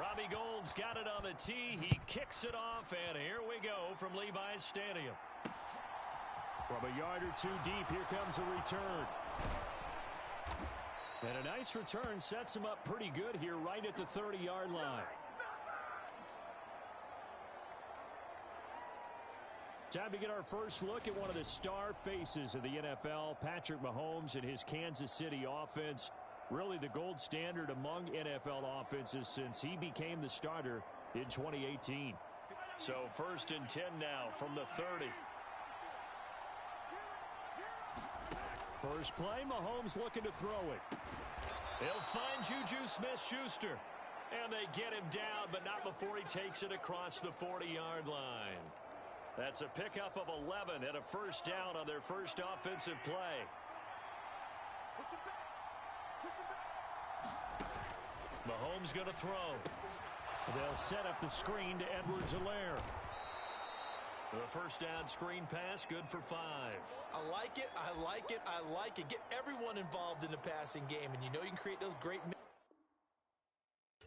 Robbie Gould's got it on the tee. He kicks it off, and here we go from Levi's Stadium. From a yard or two deep, here comes a return. And a nice return sets him up pretty good here right at the 30-yard line. Time to get our first look at one of the star faces of the NFL, Patrick Mahomes and his Kansas City offense. Really the gold standard among NFL offenses since he became the starter in 2018. So 1st and 10 now from the 30. First play, Mahomes looking to throw it. He'll find Juju Smith-Schuster. And they get him down, but not before he takes it across the 40-yard line. That's a pickup of 11 and a first down on their first offensive play. Mahomes going to throw. They'll set up the screen to Edwards-Helaire. The first down screen pass, good for 5. I like it, I like it, I like it. Get everyone involved in the passing game, and you know you can create those great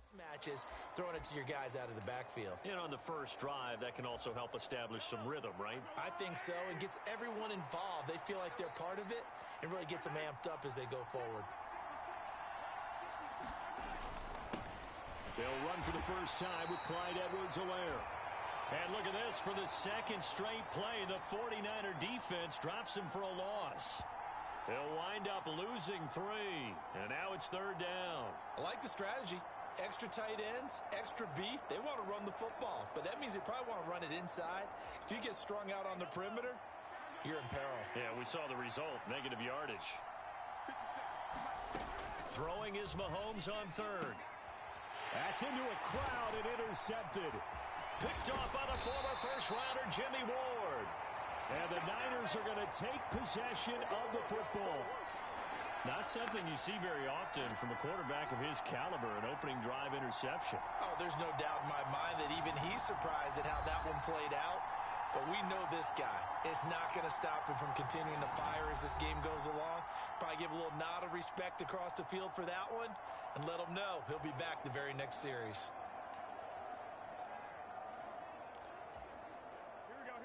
mismatches throwing it to your guys out of the backfield. And on the first drive, that can also help establish some rhythm, right? I think so. It gets everyone involved. They feel like they're part of it and really gets them amped up as they go forward. They'll run for the first time with Clyde Edwards-Helaire. And look at this, for the second straight play, the 49er defense drops him for a loss. They'll wind up losing 3, and now it's 3rd down. I like the strategy. Extra tight ends, extra beef. They want to run the football, but that means they probably want to run it inside. If you get strung out on the perimeter, you're in peril. Yeah, we saw the result, negative yardage. Throwing is Mahomes on 3rd. That's into a crowd and intercepted. Picked off by the former first-rounder Jimmy Ward. And the Niners are going to take possession of the football. Not something you see very often from a quarterback of his caliber, an opening drive interception. Oh, there's no doubt in my mind that even he's surprised at how that one played out. But we know this guy is not going to stop him from continuing to fire as this game goes along. Probably give a little nod of respect across the field for that one and let him know he'll be back the very next series. Here we go.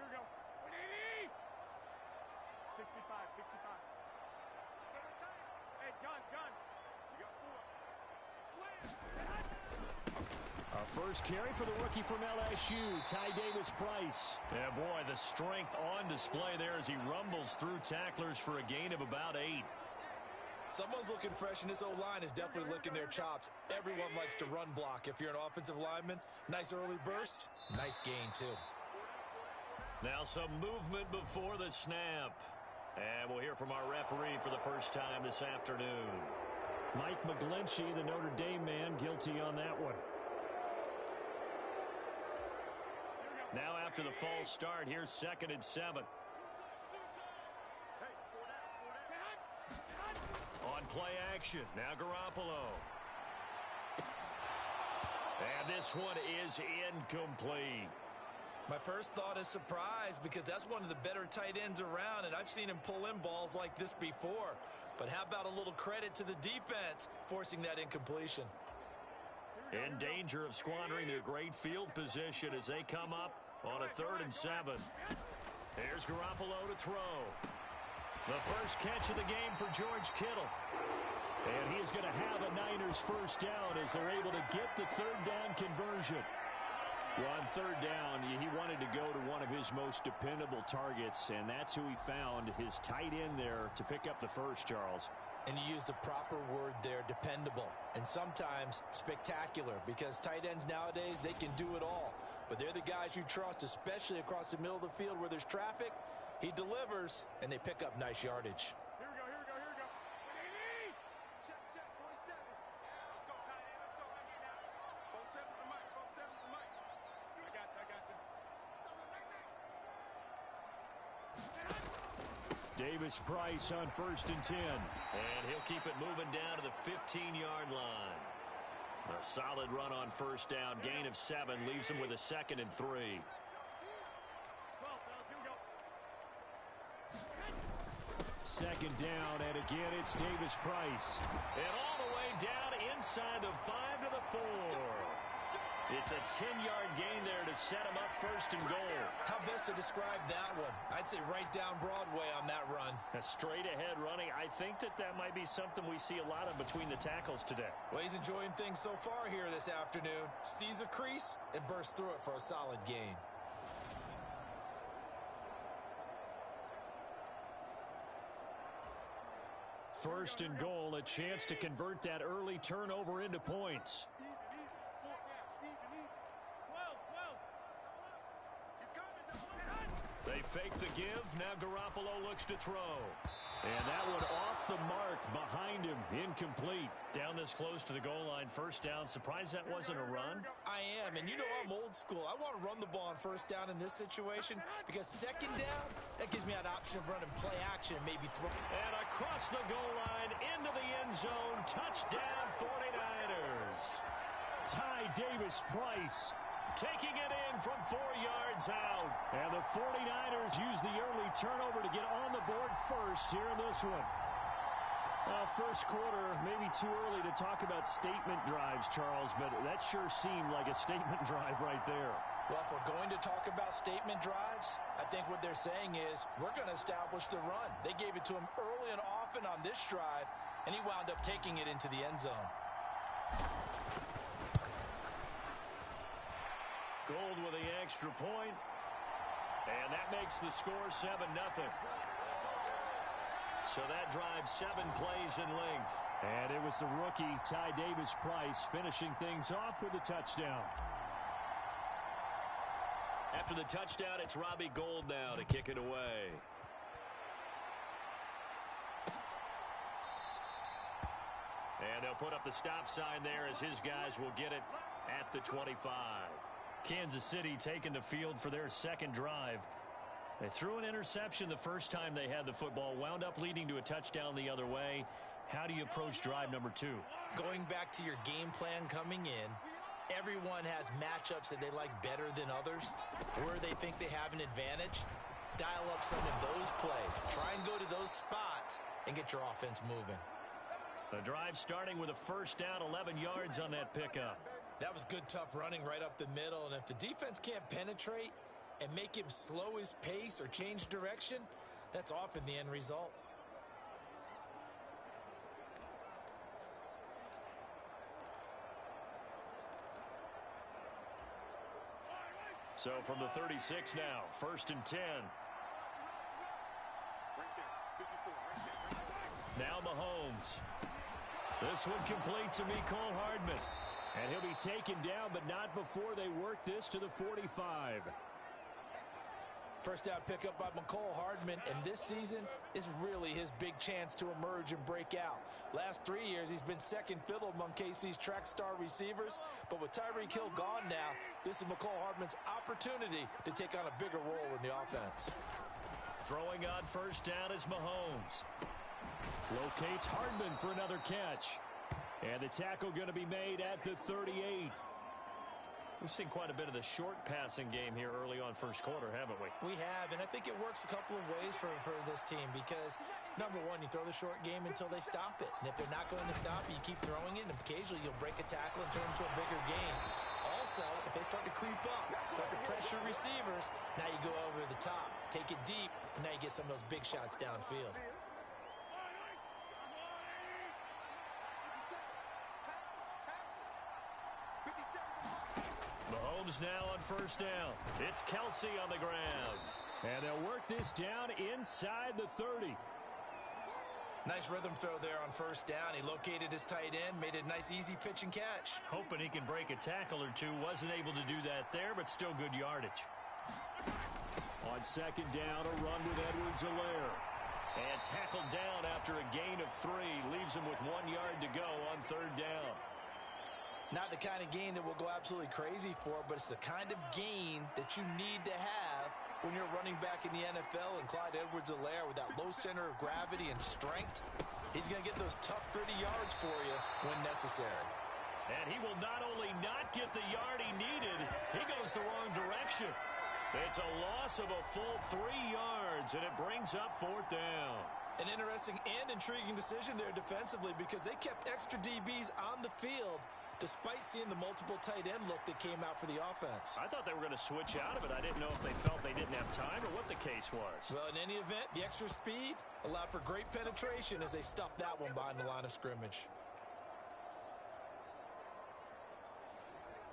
65. Hey, gun. You got 4. Slam. Our first carry for the rookie from LSU, Ty Davis-Price. Yeah, boy, the strength on display there as he rumbles through tacklers for a gain of about 8. Someone's looking fresh, and this O-line is definitely licking their chops. Everyone likes to run block. If you're an offensive lineman, nice early burst, nice gain, too. Now some movement before the snap. And we'll hear from our referee for the first time this afternoon. Mike McGlinchey, the Notre Dame man, guilty on that one. Now after the false start, here's 2nd and 7. On play action, now Garoppolo. And this one is incomplete. My first thought is surprise because that's one of the better tight ends around, and I've seen him pull in balls like this before. But how about a little credit to the defense forcing that incompletion? In danger of squandering their great field position as they come up on a 3rd and 7. Here's Garoppolo to throw. The first catch of the game for George Kittle. And he is going to have a Niners first down as they're able to get the 3rd down conversion. Well, on 3rd down, he wanted to go to one of his most dependable targets, and that's who he found, his tight end there, to pick up the first, Charles. And you use the proper word there, dependable, and sometimes spectacular, because tight ends nowadays, they can do it all. But they're the guys you trust, especially across the middle of the field where there's traffic. He delivers, and they pick up nice yardage. Here we go. Check, 47. Let's go, tight end. Let's go. Back in now. 47's the mic. I got you. Davis-Price on 1st and 10. And he'll keep it moving down to the 15-yard line. A solid run on first down. Gain of 7 leaves him with a 2nd and 3. Second down, and again it's Davis-Price. And all the way down inside the 5 to the 4. It's a 10-yard gain there to set him up first and goal. How best to describe that one? I'd say right down Broadway on that run. A straight-ahead running. I think that might be something we see a lot of between the tackles today. Well, he's enjoying things so far here this afternoon. Sees a crease and bursts through it for a solid gain. First and goal, a chance to convert that early turnover into points. They fake the give. Now Garoppolo looks to throw. And that one off the mark behind him. Incomplete. Down this close to the goal line. First down. Surprised that wasn't a run? I am. And you know I'm old school. I want to run the ball on first down in this situation because second down, that gives me an option of running play action and maybe throw. And across the goal line into the end zone. Touchdown 49ers. Ty Davis-Price taking it in from 4 yards out. And the 49ers use the early turnover to get on the board first here in this one. First quarter, maybe too early to talk about statement drives, Charles, but that sure seemed like a statement drive right there. Well, if we're going to talk about statement drives, I think what they're saying is we're going to establish the run. They gave it to him early and often on this drive, and he wound up taking it into the end zone. Gold with the extra point. And that makes the score 7-0. So that drives 7 plays in length. And it was the rookie, Ty Davis-Price, finishing things off with a touchdown. After the touchdown, it's Robbie Gould now to kick it away. And they'll put up the stop sign there as his guys will get it at the 25. Kansas City taking the field for their second drive. They threw an interception the first time they had the football, wound up leading to a touchdown the other way. How do you approach drive number 2? Going back to your game plan coming in, everyone has matchups that they like better than others, where they think they have an advantage. Dial up some of those plays. Try and go to those spots and get your offense moving. The drive starting with a first down, 11 yards on that pickup. That was good, tough running right up the middle. And if the defense can't penetrate and make him slow his pace or change direction, that's often the end result. So from the 36 now, first and 10. Now Mahomes. This one complete to Mecole Hardman. And he'll be taken down, but not before they work this to the 45. First down pickup by Mecole Hardman, and this season is really his big chance to emerge and break out. Last 3 years, he's been second fiddle among KC's track star receivers, but with Tyreek Hill gone now, this is Mecole Hardman's opportunity to take on a bigger role in the offense. Throwing on first down is Mahomes. Locates Hardman for another catch. And the tackle going to be made at the 38. We've seen quite a bit of the short passing game here early on first quarter, haven't we? We have, and I think it works a couple of ways for this team because, number one, you throw the short game until they stop it. And if they're not going to stop it, you keep throwing it, and occasionally you'll break a tackle and turn it into a bigger game. Also, if they start to creep up, start to pressure receivers, now you go over the top, take it deep, and now you get some of those big shots downfield. Mahomes now on first down. It's Kelsey on the ground. And they'll work this down inside the 30. Nice rhythm throw there on first down. He located his tight end, made a nice easy pitch and catch. Hoping he can break a tackle or two. Wasn't able to do that there, but still good yardage. On second down, a run with Edwards-Helaire. And tackled down after a gain of 3. Leaves him with 1 yard to go on third down. Not the kind of gain that we'll go absolutely crazy for, but it's the kind of gain that you need to have when you're running back in the NFL. And Clyde Edwards-Helaire, with that low center of gravity and strength, he's going to get those tough, gritty yards for you when necessary. And he will not only not get the yard he needed, he goes the wrong direction. It's a loss of a full 3 yards, and it brings up fourth down. An interesting and intriguing decision there defensively because they kept extra DBs on the field, despite seeing the multiple tight end look that came out for the offense. I thought they were going to switch out of it. I didn't know if they felt they didn't have time or what the case was. Well, in any event, the extra speed allowed for great penetration as they stuffed that one behind the line of scrimmage.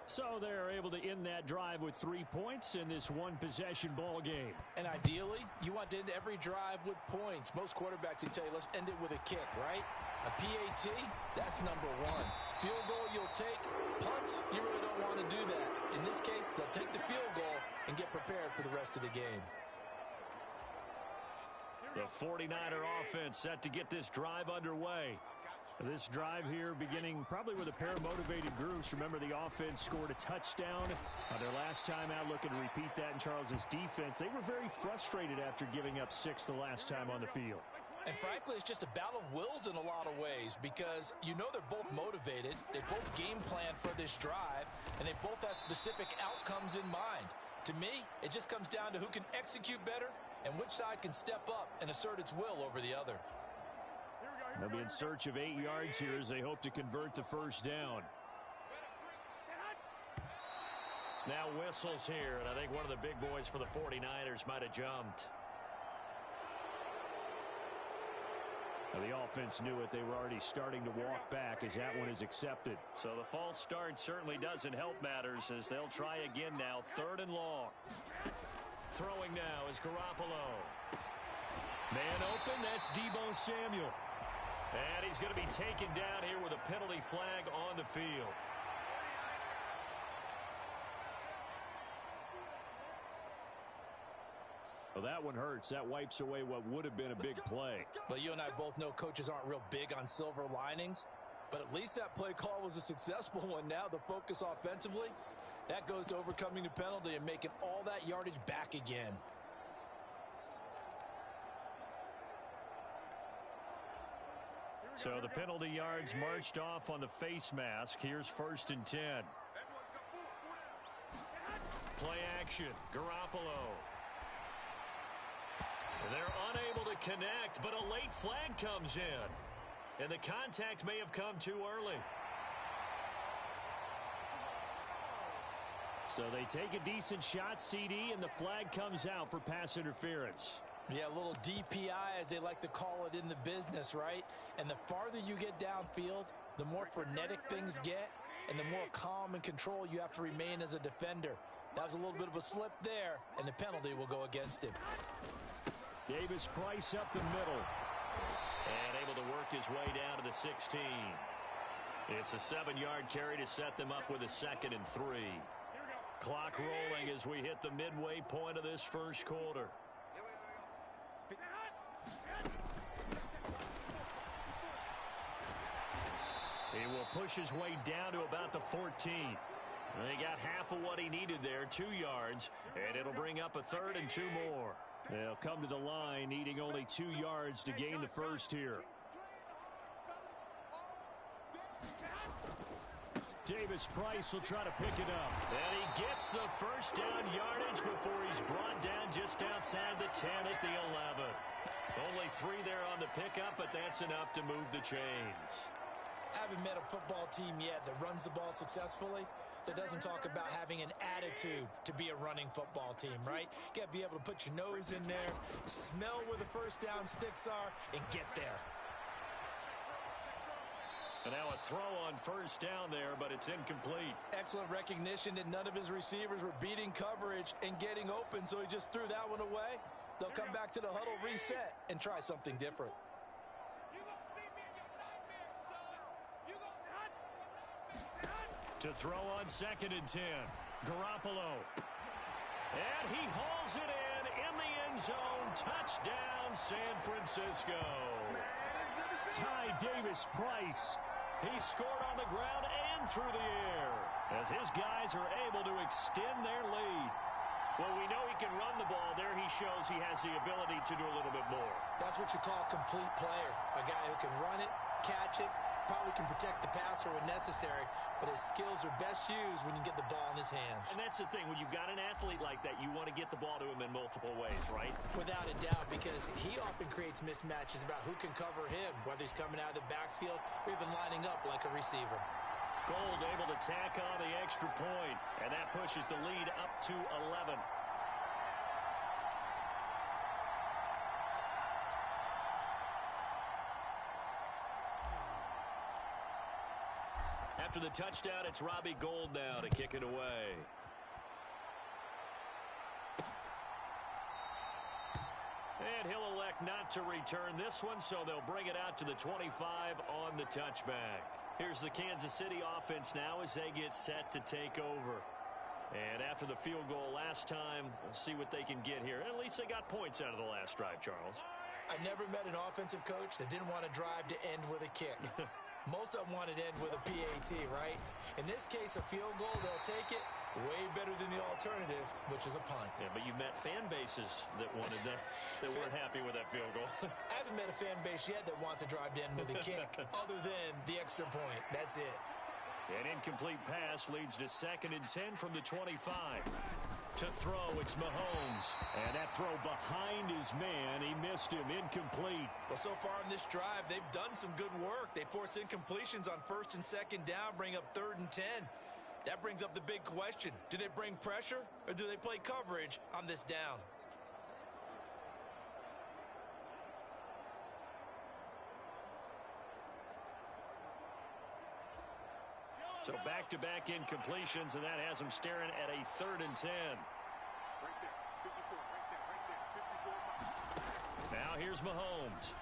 So they're able to end that drive with 3 points in this one-possession ball game. And ideally, you want to end every drive with points. Most quarterbacks will tell you, let's end it with a kick, right? A PAT, that's number one. Field goal you'll take. Punts, you really don't want to do that. In this case, they'll take the field goal and get prepared for the rest of the game. The 49er offense set to get this drive underway. This drive here beginning probably with a pair of motivated groups. Remember, the offense scored a touchdown their last time out, looking to repeat that in Charles's defense. They were very frustrated after giving up 6 the last time on the field. And frankly, it's just a battle of wills in a lot of ways because you know they're both motivated. They both game plan for this drive, and they both have specific outcomes in mind. To me, it just comes down to who can execute better and which side can step up and assert its will over the other. They'll be in search of 8 yards here as they hope to convert the first down. Now whistles here, and I think one of the big boys for the 49ers might have jumped. Now the offense knew it. They were already starting to walk back as that one is accepted. So the false start certainly doesn't help matters as they'll try again now. 3rd and long. Throwing now is Garoppolo. Man open, that's Deebo Samuel. And he's going to be taken down here with a penalty flag on the field. Well, that one hurts. That wipes away what would have been a big play. But you and I both know coaches aren't real big on silver linings. But at least that play call was a successful one. Now the focus offensively, that goes to overcoming the penalty and making all that yardage back again. So the penalty yards marched off on the face mask. Here's 1st and 10. Play action. Garoppolo. They're unable to connect, but a late flag comes in. And the contact may have come too early. So they take a decent shot, CD, and the flag comes out for pass interference. Yeah, a little DPI, as they like to call it in the business, right? And the farther you get downfield, the more frenetic things get, and the more calm and control you have to remain as a defender. That was a little bit of a slip there, and the penalty will go against him. Davis Price up the middle. And able to work his way down to the 16. It's a 7-yard carry to set them up with a 2nd and 3. Clock rolling as we hit the midway point of this first quarter. He will push his way down to about the 14. They got half of what he needed there, 2 yards, and it'll bring up a 3rd and 2 more. They'll come to the line needing only 2 yards to gain the first here. Davis Price will try to pick it up. And he gets the first down yardage before he's brought down just outside the 10 at the 11. Only 3 there on the pickup, but that's enough to move the chains. I haven't met a football team yet that runs the ball successfully that doesn't talk about having an attitude to be a running football team, right? You got to be able to put your nose in there, smell where the first down sticks are, and get there. And now a throw on first down there, but it's incomplete. Excellent recognition that none of his receivers were beating coverage and getting open, so he just threw that one away. They'll come back to the huddle, reset, and try something different. To throw on 2nd and 10. Garoppolo. And he hauls it in the end zone. Touchdown, San Francisco. Ty Davis Price. He scored on the ground and through the air as his guys are able to extend their lead. Well, we know he can run the ball. There he shows he has the ability to do a little bit more. That's what you call a complete player. A guy who can run it, catch it, probably can protect the passer when necessary, but his skills are best used when you get the ball in his hands. And that's the thing. When you've got an athlete like that, you want to get the ball to him in multiple ways, right? Without a doubt, because he often creates mismatches about who can cover him, whether he's coming out of the backfield or even lining up like a receiver. Gold able to tack on the extra point, and that pushes the lead up to 11. After the touchdown, it's Robbie Gould now to kick it away. And he'll elect not to return this one, so they'll bring it out to the 25 on the touchback. Here's the Kansas City offense now as they get set to take over. And after the field goal last time, we'll see what they can get here. At least they got points out of the last drive, Charles. I never met an offensive coach that didn't want to drive to end with a kick. Most of them wanted to end with a PAT, right? In this case, a field goal, they'll take it. Way better than the alternative, which is a punt. Yeah, but you've met fan bases that wanted that weren't happy with that field goal. I haven't met a fan base yet that wants to drive to end with a kick, other than the extra point. That's it. An incomplete pass leads to 2nd and 10 from the 25. To throw, it's Mahomes. And that throw behind his man. He missed him. Incomplete. Well, so far in this drive, they've done some good work. They force incompletions on 1st and 2nd down, bring up 3rd and 10. That brings up the big question. Do they bring pressure or do they play coverage on this down? So back-to-back incompletions, and that has them staring at a 3rd and 10. Now here's Mahomes.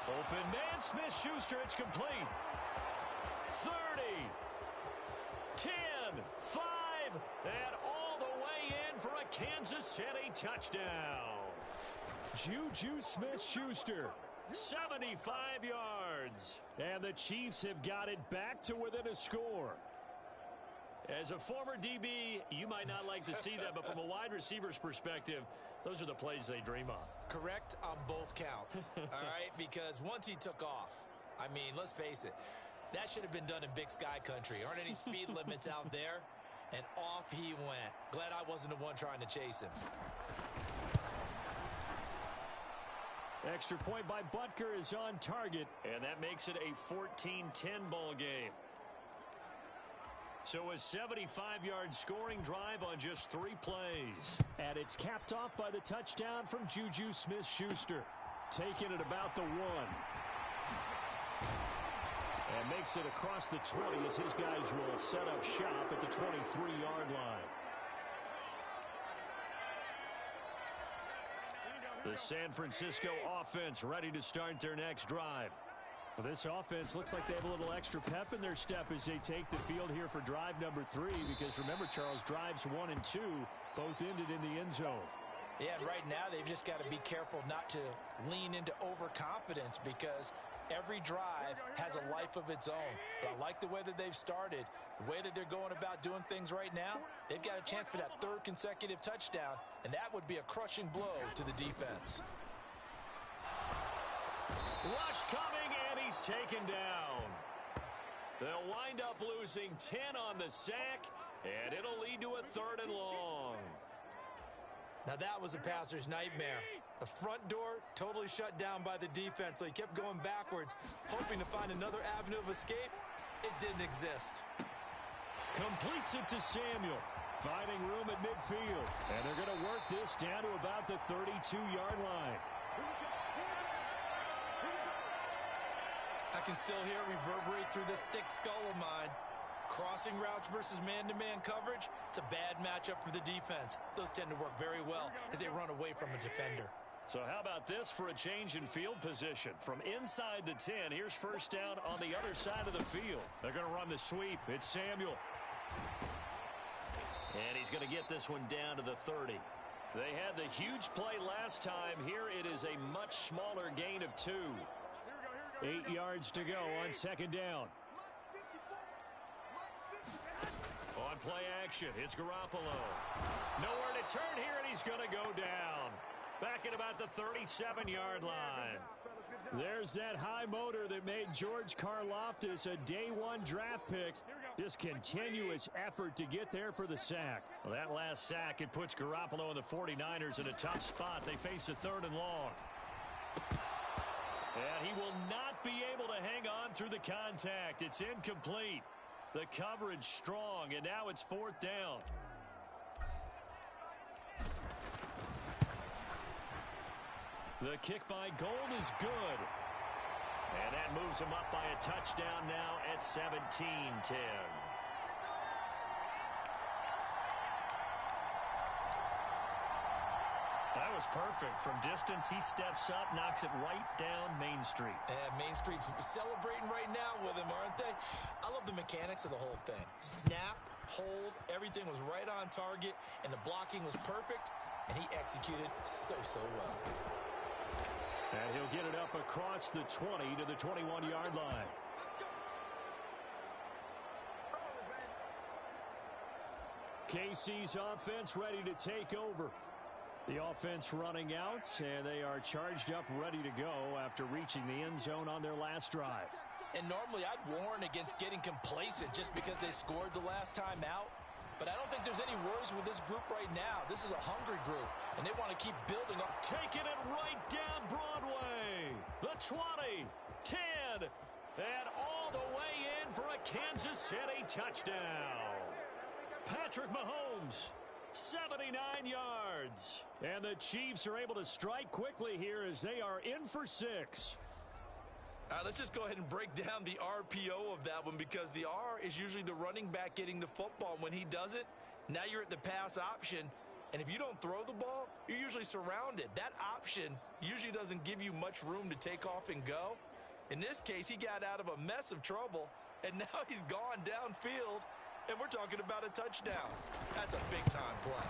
Open man, Smith-Schuster, it's complete. 30, 10, 5, and all the way in for a Kansas City touchdown. Juju Smith-Schuster, 75 yards. And the Chiefs have got it back to within a score. As a former DB, you might not like to see that, but from a wide receiver's perspective, those are the plays they dream of. Correct on both counts, all right? Because once he took off, I mean, let's face it, that should have been done in Big Sky Country. Aren't any speed limits out there? And off he went. Glad I wasn't the one trying to chase him. Extra point by Butker is on target, and that makes it a 14-10 ball game. So a 75-yard scoring drive on just 3 plays. And it's capped off by the touchdown from Juju Smith-Schuster. Taking it about the 1. And makes it across the 20 as his guys will set up shop at the 23-yard line. The San Francisco offense ready to start their next drive. Well, this offense looks like they have a little extra pep in their step as they take the field here for drive number 3. Because remember, Charles, drives 1 and 2 both ended in the end zone. Yeah, and right now they've just got to be careful not to lean into overconfidence because every drive has a life of its own. But I like the way that they've started, the way that they're going about doing things right now. They've got a chance for that 3rd consecutive touchdown, and that would be a crushing blow to the defense. Rush coming, and he's taken down. They'll wind up losing 10 on the sack, and it'll lead to a 3rd and long. Now that was a passer's nightmare. The front door totally shut down by the defense, so he kept going backwards, hoping to find another avenue of escape. It didn't exist. Completes it to Samuel. Finding room at midfield. And they're going to work this down to about the 32-yard line. I can still hear it reverberate through this thick skull of mine. Crossing routes versus man-to-man coverage, it's a bad matchup for the defense. Those tend to work very well as they run away from a defender. So how about this for a change in field position? From inside the 10, here's first down on the other side of the field. They're going to run the sweep. It's Samuel. And he's going to get this one down to the 30. They had the huge play last time. Here it is a much smaller gain of 2. 8 yards to go on 2nd down. On play action, it's Garoppolo. Nowhere to turn here, and he's going to go down. Back at about the 37-yard line. There's that high motor that made George Karlaftis a day-1 draft pick. Just continuous effort to get there for the sack. Well, that last sack, it puts Garoppolo and the 49ers in a tough spot. They face a 3rd and long. And he will not be able to hang on through the contact. It's incomplete. The coverage strong, and now it's 4th down. The kick by Gold is good. And that moves him up by a touchdown now at 17-10. That was perfect. From distance, he steps up, knocks it right down Main Street. And Main Street's celebrating right now with him, aren't they? I love the mechanics of the whole thing. Snap, hold, everything was right on target, and the blocking was perfect, and he executed so well. And he'll get it up across the 20 to the 21-yard line. KC's offense ready to take over. The offense running out, and they are charged up, ready to go after reaching the end zone on their last drive. And normally I'd warn against getting complacent just because they scored the last time out. But I don't think there's any worries with this group right now. This is a hungry group, and they want to keep building up. Taking it right down Broadway. The 20, 10, and all the way in for a Kansas City touchdown. Patrick Mahomes. 79 yards. And the Chiefs are able to strike quickly here as they are in for 6. All right, let's just go ahead and break down the RPO of that one, because the R is usually the running back getting the football. When he does it, now you're at the pass option. And if you don't throw the ball, you're usually surrounded. That option usually doesn't give you much room to take off and go. In this case, he got out of a mess of trouble, and now he's gone downfield. And we're talking about a touchdown. That's a big-time play.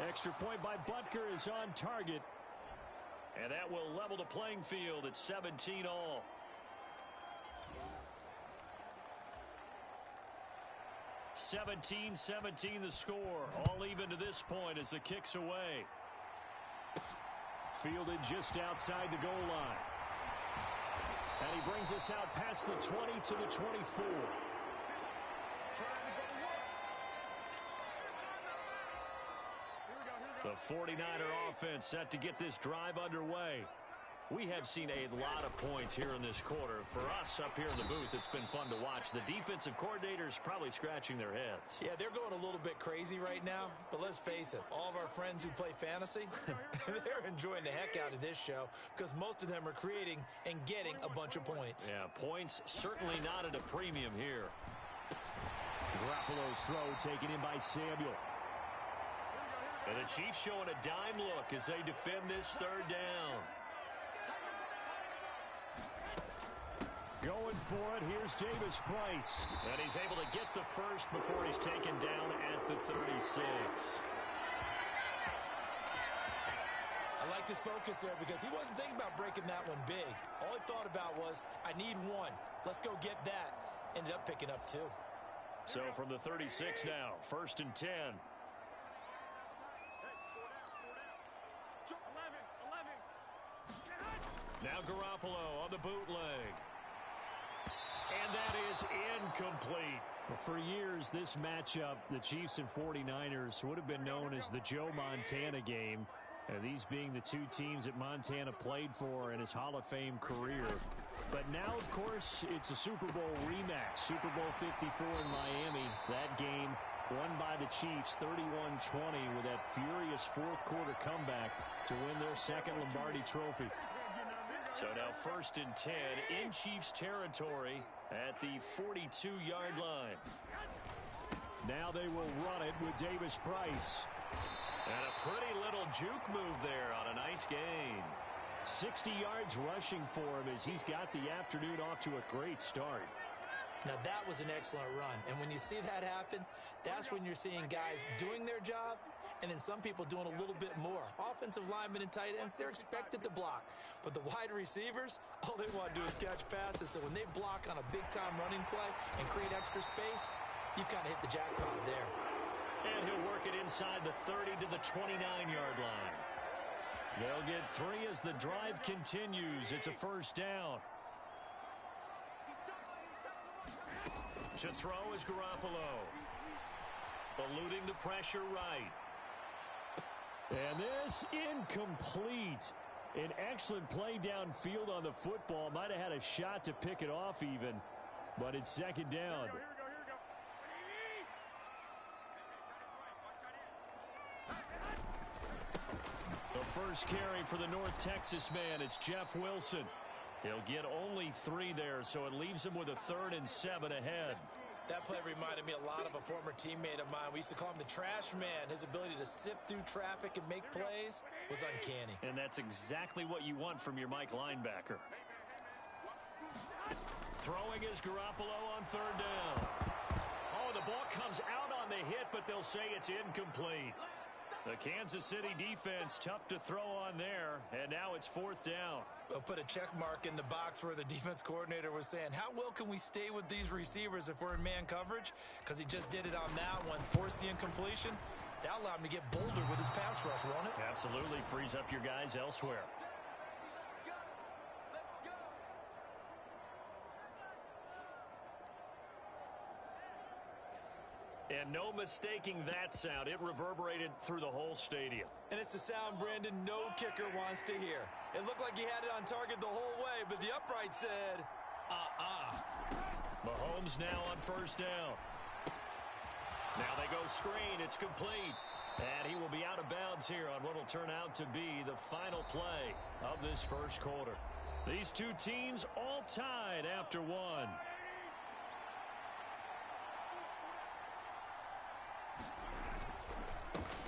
Extra point by Butker is on target. And that will level the playing field at 17 all. (17-17) the score. All even to this point as the kick's away. Fielded just outside the goal line. And he brings us out past the 20 to the 24. The 49er offense set to get this drive underway. We have seen a lot of points here in this quarter. For us up here in the booth, it's been fun to watch. The defensive coordinators probably scratching their heads. Yeah, they're going a little bit crazy right now. But let's face it, all of our friends who play fantasy, they're enjoying the heck out of this show because most of them are creating and getting a bunch of points. Yeah, points certainly not at a premium here. Garoppolo's throw taken in by Samuel. And the Chiefs showing a dime look as they defend this 3rd down. Going for it, here's Davis Price. And he's able to get the first before he's taken down at the 36. I like this focus there because he wasn't thinking about breaking that one big. All he thought about was, I need one. Let's go get that. Ended up picking up 2. So from the 36 now, 1st and 10. Now Garoppolo on the bootleg. And that is incomplete. Well, for years, this matchup, the Chiefs and 49ers, would have been known as the Joe Montana game. And these being the two teams that Montana played for in his Hall of Fame career. But now, of course, it's a Super Bowl rematch. Super Bowl 54 in Miami. That game won by the Chiefs 31-20 with that furious 4th quarter comeback to win their 2nd Lombardi trophy. So now 1st and 10 in Chiefs territory at the 42-yard line. Now they will run it with Davis Price. And a pretty little juke move there on a nice gain. 60 yards rushing for him as he's got the afternoon off to a great start. Now that was an excellent run. And when you see that happen, that's when you're seeing guys doing their job and then some people doing a little bit more. Offensive linemen and tight ends, they're expected to block. But the wide receivers, all they want to do is catch passes. So when they block on a big-time running play and create extra space, you've kind of hit the jackpot there. And he'll work it inside the 30 to the 29-yard line. They'll get 3 as the drive continues. It's a 1st down. To throw is Garoppolo. Eluding the pressure right. And this incomplete. An excellent play downfield on the football. Might have had a shot to pick it off even, but it's second down. Here we go. The first carry for the North Texas man, it's Jeff Wilson. He'll get only 3 there, so it leaves him with a 3rd and 7 ahead. That play reminded me a lot of a former teammate of mine. We used to call him the trash man. His ability to sift through traffic and make plays was uncanny. And that's exactly what you want from your Mike linebacker. Throwing is Garoppolo on 3rd down. Oh, the ball comes out on the hit, but they'll say it's incomplete. The Kansas City defense, tough to throw on there, and now it's 4th down. We'll put a check mark in the box where the defense coordinator was saying, how well can we stay with these receivers if we're in man coverage? Because he just did it on that one, forced the incompletion. That allowed him to get bolder with his pass rush, won't it? Absolutely, frees up your guys elsewhere. And no mistaking that sound. It reverberated through the whole stadium. And it's the sound, Brandon, no kicker wants to hear. It looked like he had it on target the whole way, but the upright said, Mahomes now on 1st down. Now they go screen. It's complete. And he will be out of bounds here on what will turn out to be the final play of this first quarter. These two teams all tied after 1.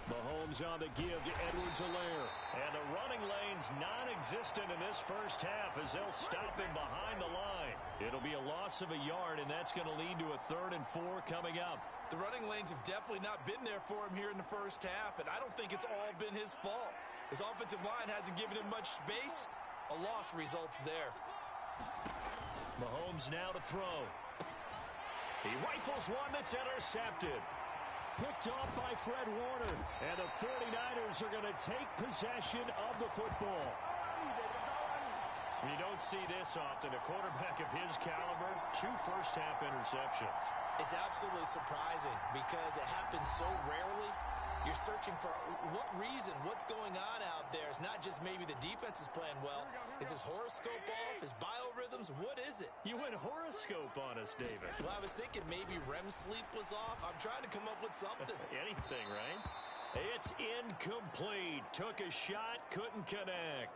Mahomes on the give to Edwards-Helaire. And the running lane's non-existent in this first half as they'll stop him behind the line. It'll be a loss of a yard, and that's going to lead to a 3rd and 4 coming up. The running lanes have definitely not been there for him here in the first half, and I don't think it's all been his fault. His offensive line hasn't given him much space. A loss results there. Mahomes now to throw. He rifles one that's intercepted. Picked off by Fred Warner. And the 49ers are going to take possession of the football. You don't see this often. A quarterback of his caliber, 2 first-half interceptions. It's absolutely surprising because it happens so rarely. You're searching for what reason, what's going on out there. It's not just maybe the defense is playing well. Is his horoscope off? His biorhythms? What is it? You went horoscope on us, David. Well, I was thinking maybe REM sleep was off. I'm trying to come up with something. Anything, right? It's incomplete. Took a shot, couldn't connect.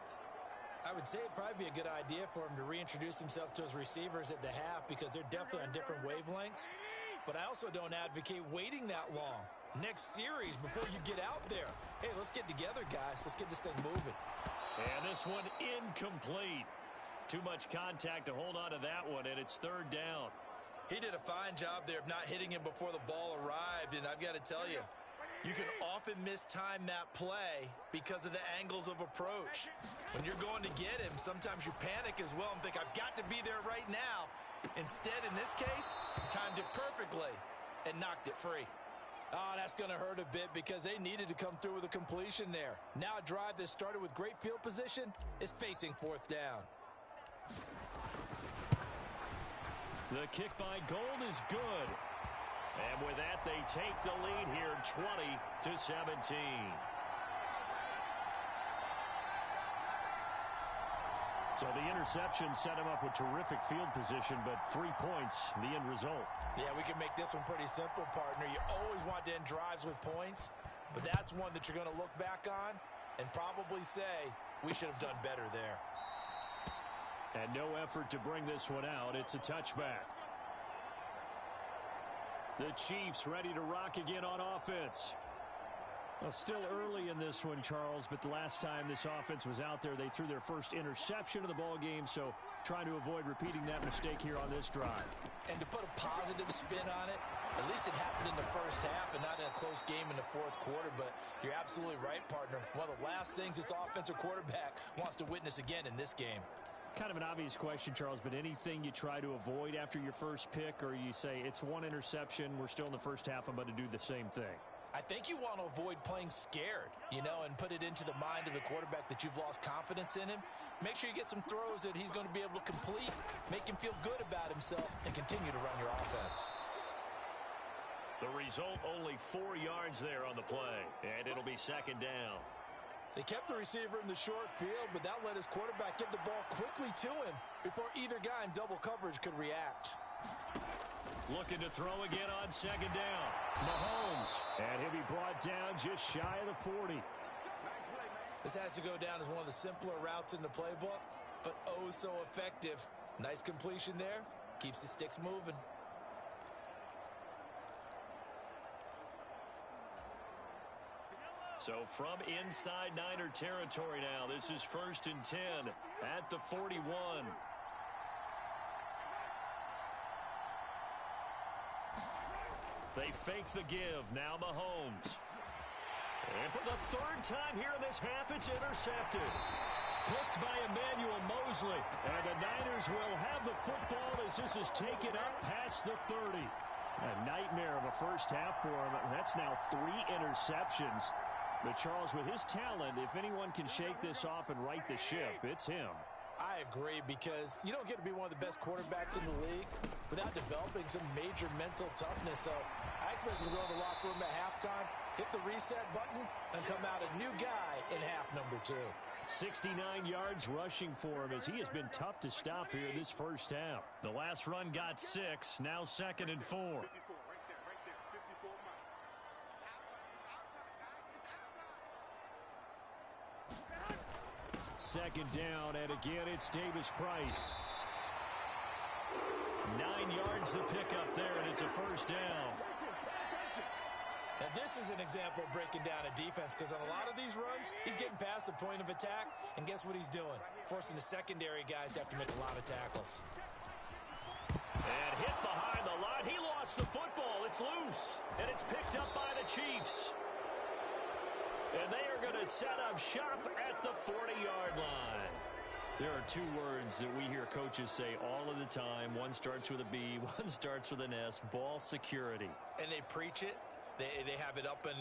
I would say it'd probably be a good idea for him to reintroduce himself to his receivers at the half because they're definitely on different wavelengths. But I also don't advocate waiting that long. Next series before you get out there. Hey, let's get together, guys. Let's get this thing moving. And this one incomplete. Too much contact to hold on to that one, and it's 3rd down. He did a fine job there of not hitting him before the ball arrived, and I've got to tell you, you can often mistime that play because of the angles of approach. When you're going to get him, sometimes you panic as well and think, I've got to be there right now. Instead, in this case, timed it perfectly and knocked it free. Oh, that's going to hurt a bit because they needed to come through with a completion there. Now a drive that started with great field position is facing 4th down. The kick by Gold is good. And with that, they take the lead here 20-17. So the interception set him up with terrific field position, but 3 points, the end result. Yeah, we can make this one pretty simple, partner. You always want to end drives with points, but that's one that you're going to look back on and probably say, we should have done better there. And no effort to bring this one out. It's a touchback. The Chiefs ready to rock again on offense. Well, still early in this one, Charles, but the last time this offense was out there, they threw their first interception of the ball game, so trying to avoid repeating that mistake here on this drive. And to put a positive spin on it, at least it happened in the first half and not in a close game in the 4th quarter, but you're absolutely right, partner. One of the last things this offensive quarterback wants to witness again in this game. Kind of an obvious question, Charles, but anything you try to avoid after your first pick, or you say it's 1 interception, we're still in the first half, I'm going to do the same thing? I think you want to avoid playing scared, you know, and put it into the mind of the quarterback that you've lost confidence in him. Make sure you get some throws that he's going to be able to complete, make him feel good about himself, and continue to run your offense. The result, only 4 yards there on the play, and it'll be 2nd down. They kept the receiver in the short field, but that let his quarterback get the ball quickly to him before either guy in double coverage could react. Looking to throw again on second down. Mahomes. And he'll be brought down just shy of the 40. This has to go down as one of the simpler routes in the playbook, but oh so effective. Nice completion there. Keeps the sticks moving. So from inside Niner territory now, this is 1st and 10 at the 41. They fake the give. Now Mahomes. And for the 3rd time here in this half, it's intercepted. Picked by Emmanuel Mosley. And the Niners will have the football as this is taken up past the 30. A nightmare of a first half for him. That's now 3 interceptions. But Charles, with his talent, if anyone can shake this off and right the ship, it's him. I agree, because you don't get to be one of the best quarterbacks in the league without developing some major mental toughness. So I expect him to go to the locker room at halftime, hit the reset button, and come out a new guy in half number 2. 69 yards rushing for him as he has been tough to stop here this first half. The last run got 6, now 2nd and 4. 54, right there, 54 Mike. It's halftime, Second down, and again it's Davis Price. 9 yards to pick up there, and it's a first down. Now this is an example of breaking down a defense, because on a lot of these runs, he's getting past the point of attack, and guess what he's doing? Forcing the secondary guys to have to make a lot of tackles. And hit behind the line. He lost the football. It's loose, and it's picked up by the Chiefs. And they are going to set up shop at the 40-yard line. There are 2 words that we hear coaches say all of the time. One starts with a B, one starts with an S, ball security. And they preach it. They have it up in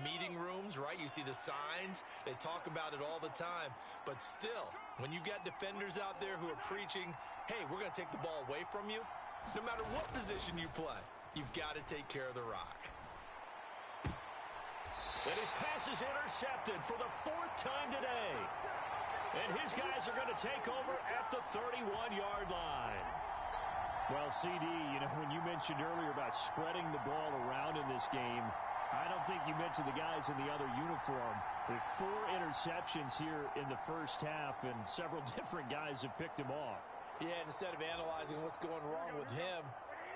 meeting rooms, right? You see the signs. They talk about it all the time. But still, when you got defenders out there who are preaching, hey, we're going to take the ball away from you, no matter what position you play, you've got to take care of the rock. And his pass is intercepted for the 4th time today. And his guys are going to take over at the 31-yard line. Well, CD, you know, when you mentioned earlier about spreading the ball around in this game, I don't think you mentioned the guys in the other uniform. With 4 interceptions here in the first half, and several different guys have picked him off. Yeah, instead of analyzing what's going wrong with him,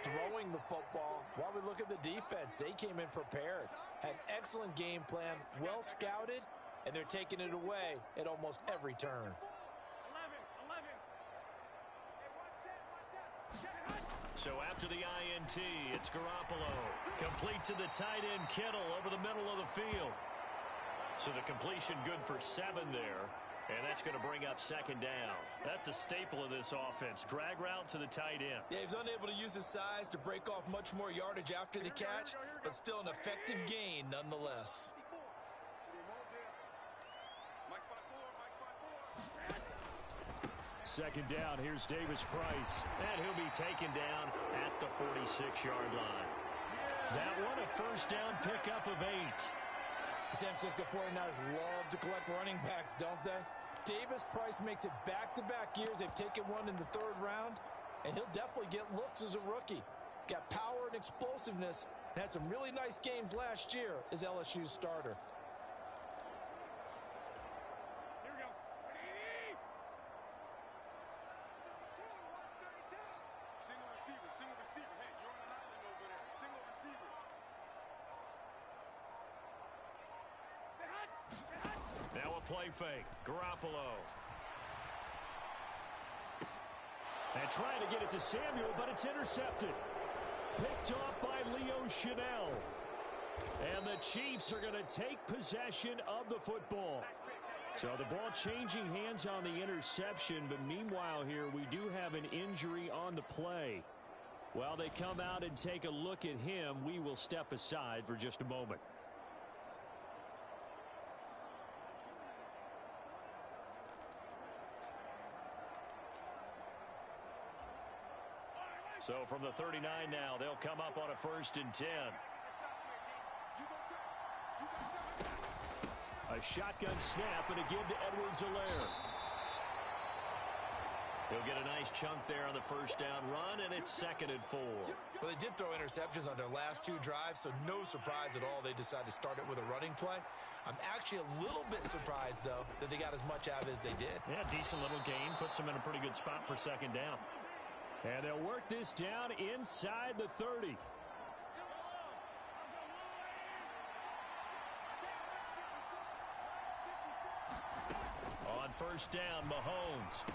throwing the football, while we look at the defense, they came in prepared. Had an excellent game plan, well scouted, and they're taking it away at almost every turn. So after the INT, it's Garoppolo. Complete to the tight end, Kittle, over the middle of the field. So the completion good for 7 there. And that's going to bring up 2nd down. That's a staple of this offense. Drag route to the tight end. Yeah, he's unable to use his size to break off much more yardage after the catch, but still an effective gain nonetheless. Second down, here's Davis Price. And he'll be taken down at the 46-yard line. That one a first down pickup of 8. San Francisco 49ers love to collect running backs, don't they? Davis Price makes it back-to-back years. They've taken one in the 3rd round, and he'll definitely get looks as a rookie. Got power and explosiveness, and had some really nice games last year as LSU's starter. Here we go. Single receiver, single receiver. Hey, you're on an island over there. Single receiver. Now a play fake. Garoppolo. And trying to get it to Samuel, but it's intercepted. Picked off by Leo Chanel. And the Chiefs are going to take possession of the football. So the ball changing hands on the interception, but meanwhile here we do have an injury on the play. While they come out and take a look at him, we will step aside for just a moment. So from the 39 now, they'll come up on a 1st and 10. A A shotgun snap and a give to Edwards-Helaire. He'll get a nice chunk there on the first down run, and it's 2nd and 4. Well, they did throw interceptions on their last 2 drives, so no surprise at all they decided to start it with a running play. I'm actually a little bit surprised, though, that they got as much out of it as they did. Yeah, decent little gain. Puts them in a pretty good spot for 2nd down. And they'll work this down inside the 30. On first down, Mahomes.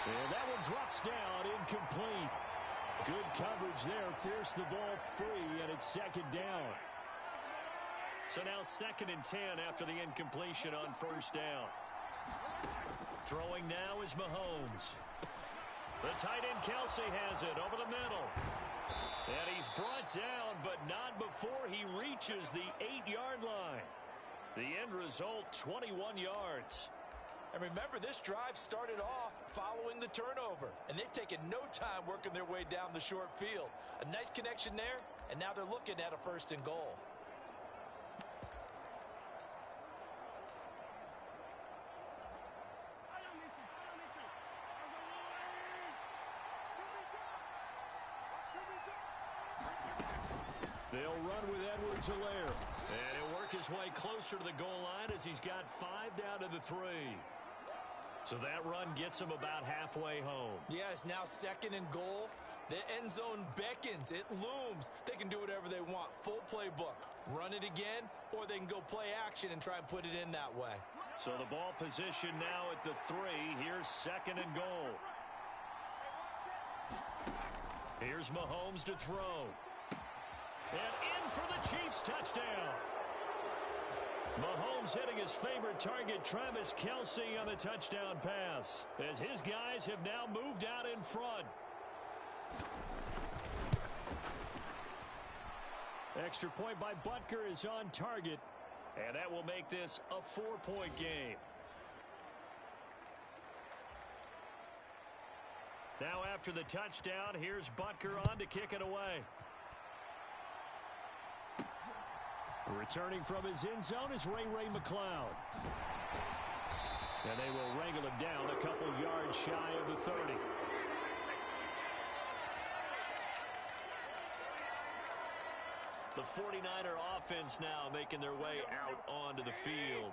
And that one drops down, incomplete. Good coverage there, forced the ball free, and it's 2nd down. So now 2nd and 10 after the incompletion on first down. Throwing now is Mahomes. The tight end Kelsey has it over the middle. And he's brought down, but not before he reaches the 8-yard line. The end result, 21 yards. And remember, this drive started off following the turnover, and they've taken no time working their way down the short field. A nice connection there, and now they're looking at a 1st and goal. They'll run with Edwards-Helaire. And he'll work his way closer to the goal line as he's got 5 down to the 3. So that run gets him about halfway home. Yeah, it's now 2nd and goal. The end zone beckons. It looms. They can do whatever they want. Full playbook. Run it again, or they can go play action and try and put it in that way. So the ball position now at the 3. Here's 2nd and goal. Here's Mahomes to throw. And in for the Chiefs touchdown. Mahomes hitting his favorite target, Travis Kelce, on the touchdown pass, as his guys have now moved out in front. Extra point by Butker is on target, and that will make this a 4-point game. Now after the touchdown, here's Butker on to kick it away. Returning from his end zone is Ray McCloud. And they will wrangle him down a couple yards shy of the 30. The 49er offense now making their way out onto the field.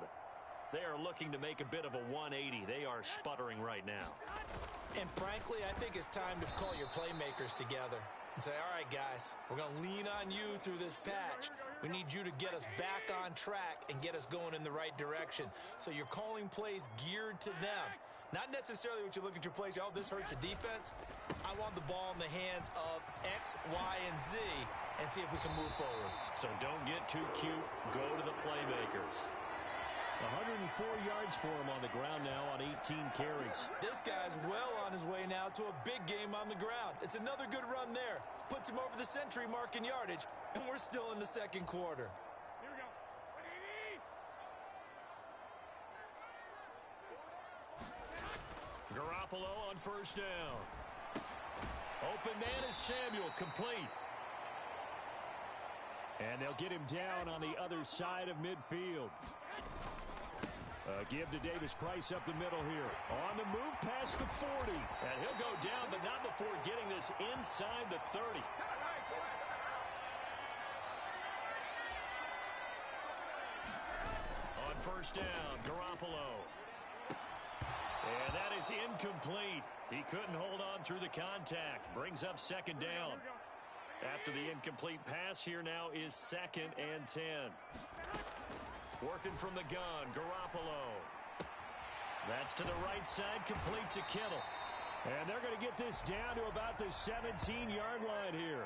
They are looking to make a bit of a 180. They are sputtering right now. And frankly, I think it's time to call your playmakers together and say, all right, guys, we're going to lean on you through this patch. We need you to get us back on track and get us going in the right direction. So you're calling plays geared to them. Not necessarily what you look at your plays, oh, this hurts the defense. I want the ball in the hands of X, Y, and Z and see if we can move forward. So don't get too cute. Go to the playmakers. 104 yards for him on the ground now on 18 carries. This guy's well on his way now to a big game on the ground. It's another good run there. Puts him over the century mark in yardage, and we're still in the 2nd quarter. Here we go. What do you need? Garoppolo on first down. Open man is Samuel, complete. And they'll get him down on the other side of midfield. Give to Davis Price up the middle here. On the move past the 40. And he'll go down, but not before getting this inside the 30. On first down, Garoppolo. And that is incomplete. He couldn't hold on through the contact. Brings up 2nd down. After the incomplete pass, here now is 2nd and 10. Working from the gun, Garoppolo. That's to the right side, complete to Kittle. And they're going to get this down to about the 17-yard line here.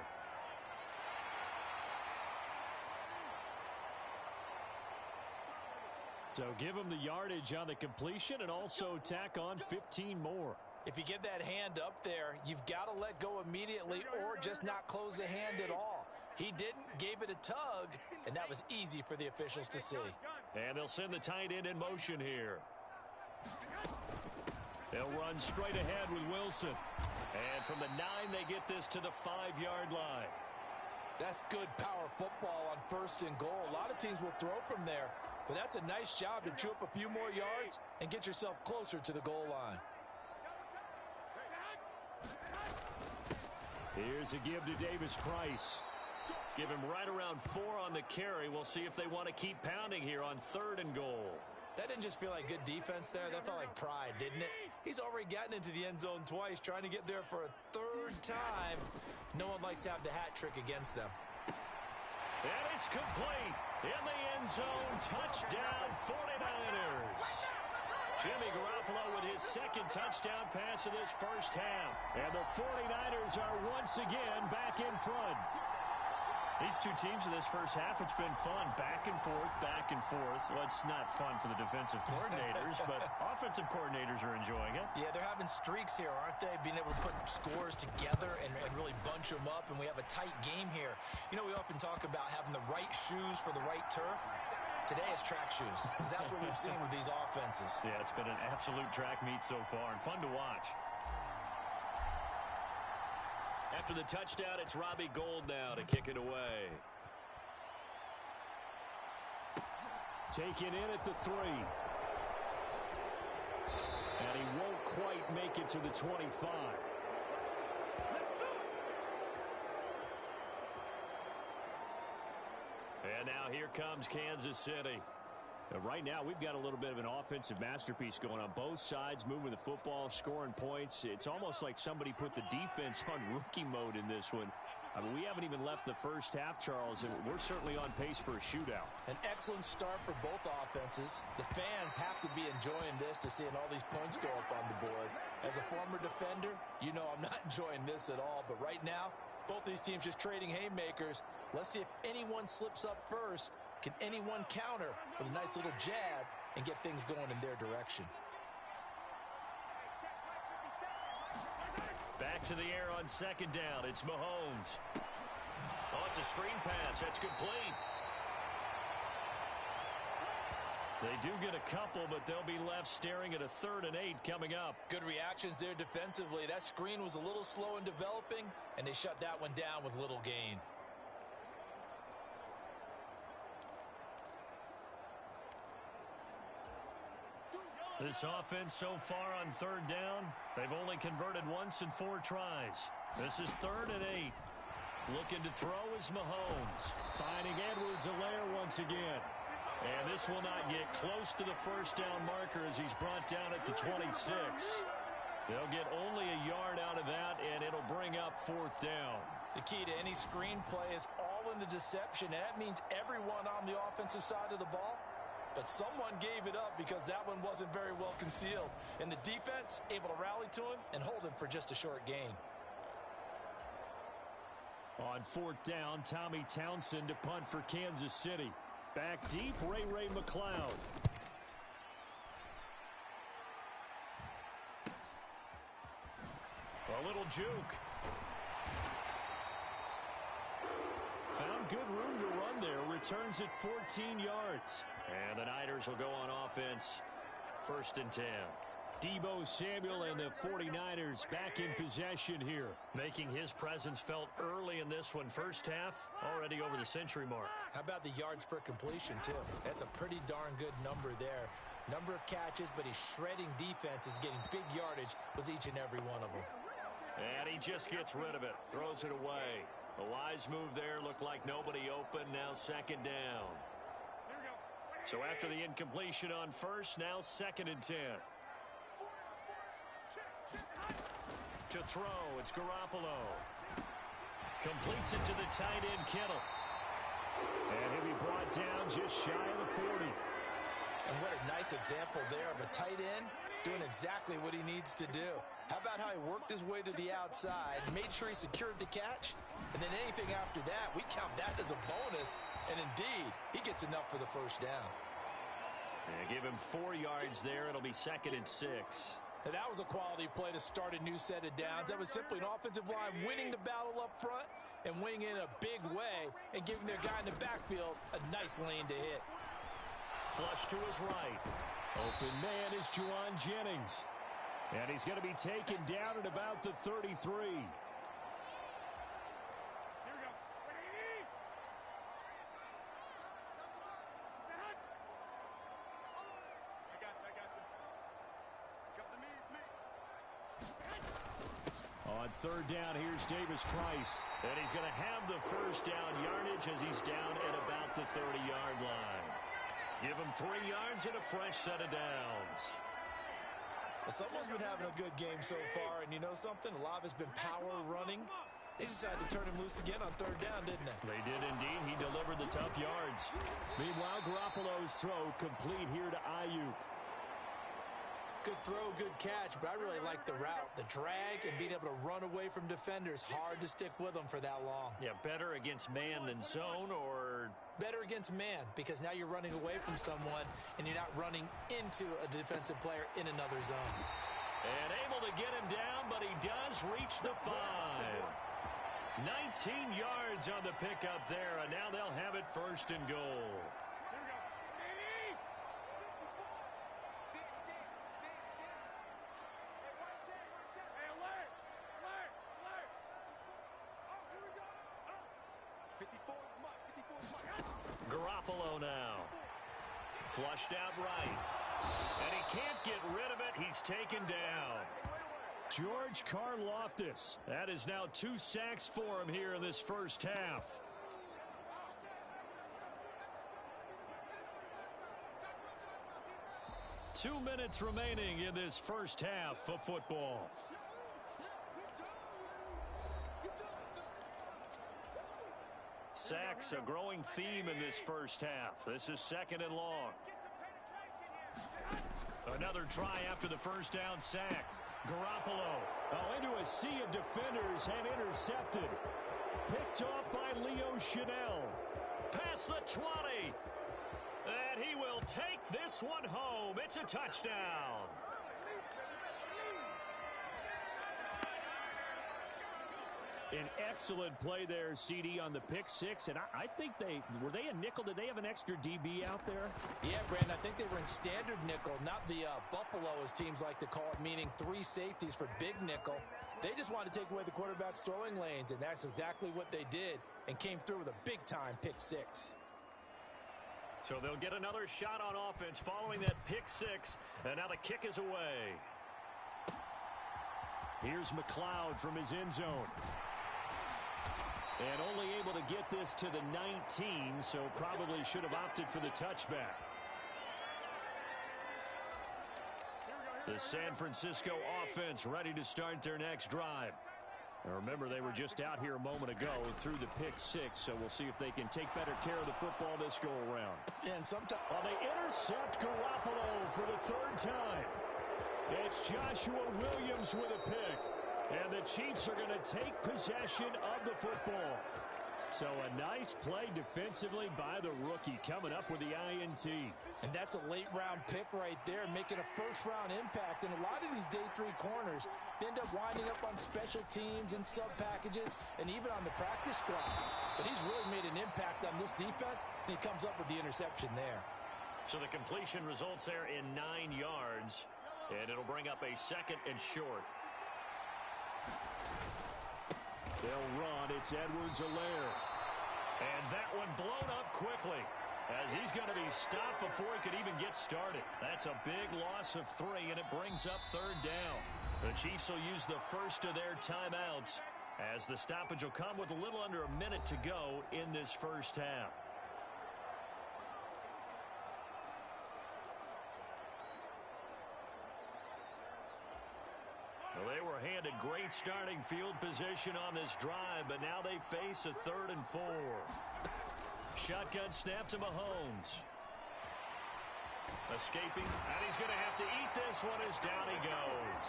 So give him the yardage on the completion and also tack on 15 more. If you get that hand up there, you've got to let go immediately or just not close the hand at all. He didn't, gave it a tug, and that was easy for the officials to see. And they'll send the tight end in motion here. They'll run straight ahead with Wilson. And from the 9, they get this to the 5-yard line. That's good power football on 1st and goal. A lot of teams will throw from there. But that's a nice job to chew up a few more yards and get yourself closer to the goal line. Here's a give to Davis Price. Give him right around 4 on the carry. We'll see if they want to keep pounding here on 3rd and goal. That didn't just feel like good defense there. That felt like pride, didn't it? He's already gotten into the end zone twice, trying to get there for a 3rd time. No one likes to have the hat trick against them. And it's complete. In the end zone, touchdown 49ers. Jimmy Garoppolo with his 2nd touchdown pass of this first half. And the 49ers are once again back in front. These two teams in this first half, it's been fun. Back and forth, back and forth. Well, it's not fun for the defensive coordinators, but offensive coordinators are enjoying it. Yeah, they're having streaks here, aren't they? Being able to put scores together and really bunch them up, and we have a tight game here. You know, we often talk about having the right shoes for the right turf. Today it's track shoes. That's what we've seen with these offenses. Yeah, it's been an absolute track meet so far, and fun to watch. After the touchdown, it's Robbie Gould now to kick it away. Taken in at the 3. And he won't quite make it to the 25. And now here comes Kansas City. Right now, we've got a little bit of an offensive masterpiece going on. Both sides moving the football, scoring points. It's almost like somebody put the defense on rookie mode in this one. I mean, we haven't even left the first half, Charles, and we're certainly on pace for a shootout. An excellent start for both offenses. The fans have to be enjoying this to seeing all these points go up on the board. As a former defender, you know I'm not enjoying this at all. But right now, both these teams just trading haymakers. Let's see if anyone slips up first. Can anyone counter with a nice little jab and get things going in their direction? Back to the air on 2nd down. It's Mahomes. Oh, it's a screen pass. That's complete. They do get a couple, but they'll be left staring at a 3rd and 8 coming up. Good reactions there defensively. That screen was a little slow in developing, and they shut that one down with little gain. This offense so far on 3rd down, they've only converted once in 4 tries. This is 3rd and 8. Looking to throw is Mahomes. Finding Edwards-Helaire once again. And this will not get close to the first down marker as he's brought down at the 26. They'll get only a yard out of that, and it'll bring up 4th down. The key to any screenplay is all in the deception, and that means everyone on the offensive side of the ball. But someone gave it up because that one wasn't very well concealed. And the defense able to rally to him and hold him for just a short gain. On 4th down, Tommy Townsend to punt for Kansas City. Back deep, Ray McCloud. A little juke. Found good room to run there. Returns it 14 yards. And the Niners will go on offense. 1st and 10. Deebo Samuel and the 49ers back in possession here. Making his presence felt early in this one. First half, already over the century mark. How about the yards per completion, too? That's a pretty darn good number there. Number of catches, but he's shredding defenses, getting big yardage with each and every one of them. And he just gets rid of it. Throws it away. A wise move there. Looked like nobody open. Now 2nd down. So after the incompletion on 1st, now 2nd and 10. To throw, it's Garoppolo. Completes it to the tight end, Kittle. And he'll be brought down just shy of the 40. And what a nice example there of a tight end doing exactly what he needs to do. How about how he worked his way to the outside, made sure he secured the catch, and then anything after that, we count that as a bonus. And indeed, he gets enough for the first down. Yeah, give him 4 yards there. It'll be 2nd and 6. And that was a quality play to start a new set of downs. That was simply an offensive line winning the battle up front and winning in a big way and giving their guy in the backfield a nice lane to hit. Flush to his right. Open man is Juwan Jennings. And he's going to be taken down at about the 33. On third down, here's Davis Price. And he's going to have the first down yardage as he's down at about the 30-yard line. Give him 3 yards and a fresh set of downs. Well, someone's been having a good game so far, and you know something? A lot of it's been power running. They decided to turn him loose again on third down, didn't they? They did indeed. He delivered the tough yards. Meanwhile, Garoppolo's throw complete here to Ayuk. Good throw, good catch, but I really like the route. The drag and being able to run away from defenders. Hard to stick with them for that long. Yeah, better against man than zone, or... Better against man, because now you're running away from someone and you're not running into a defensive player in another zone. And able to get him down, but he does reach the 5. 19 yards on the pickup there, and now they'll have it first and goal. Garoppolo now. Flushed out right. And he can't get rid of it. He's taken down. George Karlaftis. That is now 2 sacks for him here in this first half. Two minutes remaining in this first half of football. Sacks, a growing theme in this first half. This is second and long. Another try after the first down sack. Garoppolo into a sea of defenders and intercepted. Picked off by Leo Chanel. Past the 20. And he will take this one home. It's a touchdown. An excellent play there, CD, on the pick six. And I think were they a nickel? Did they have an extra DB out there? Yeah, Brandon, I think they were in standard nickel, not the Buffalo, as teams like to call it, meaning 3 safeties for big nickel. They just wanted to take away the quarterback's throwing lanes, and that's exactly what they did, and came through with a big-time pick six. So they'll get another shot on offense following that pick six, and now the kick is away. Here's McLeod from his end zone. And only able to get this to the 19, so probably should have opted for the touchback. The San Francisco offense ready to start their next drive. Now remember, they were just out here a moment ago through the pick six, so we'll see if they can take better care of the football this go-around. And sometimes they intercept Garoppolo for the 3rd time. It's Joshua Williams with a pick. And the Chiefs are going to take possession of the football. So a nice play defensively by the rookie, coming up with the INT. And that's a late-round pick right there, making a first-round impact. And a lot of these day 3 corners end up winding up on special teams and sub-packages and even on the practice squad. But he's really made an impact on this defense, and he comes up with the interception there. So the completion results there in 9 yards, and it'll bring up a 2nd and short. They'll run. It's Edwards-Helaire. And that one blown up quickly as he's going to be stopped before he could even get started. That's a big loss of 3, and it brings up 3rd down. The Chiefs will use the first of their timeouts as the stoppage will come with a little under a minute to go in this first half. Well, they were handed great starting field position on this drive, but now they face a 3rd and 4. Shotgun snap to Mahomes. Escaping, and he's going to have to eat this one as down he goes.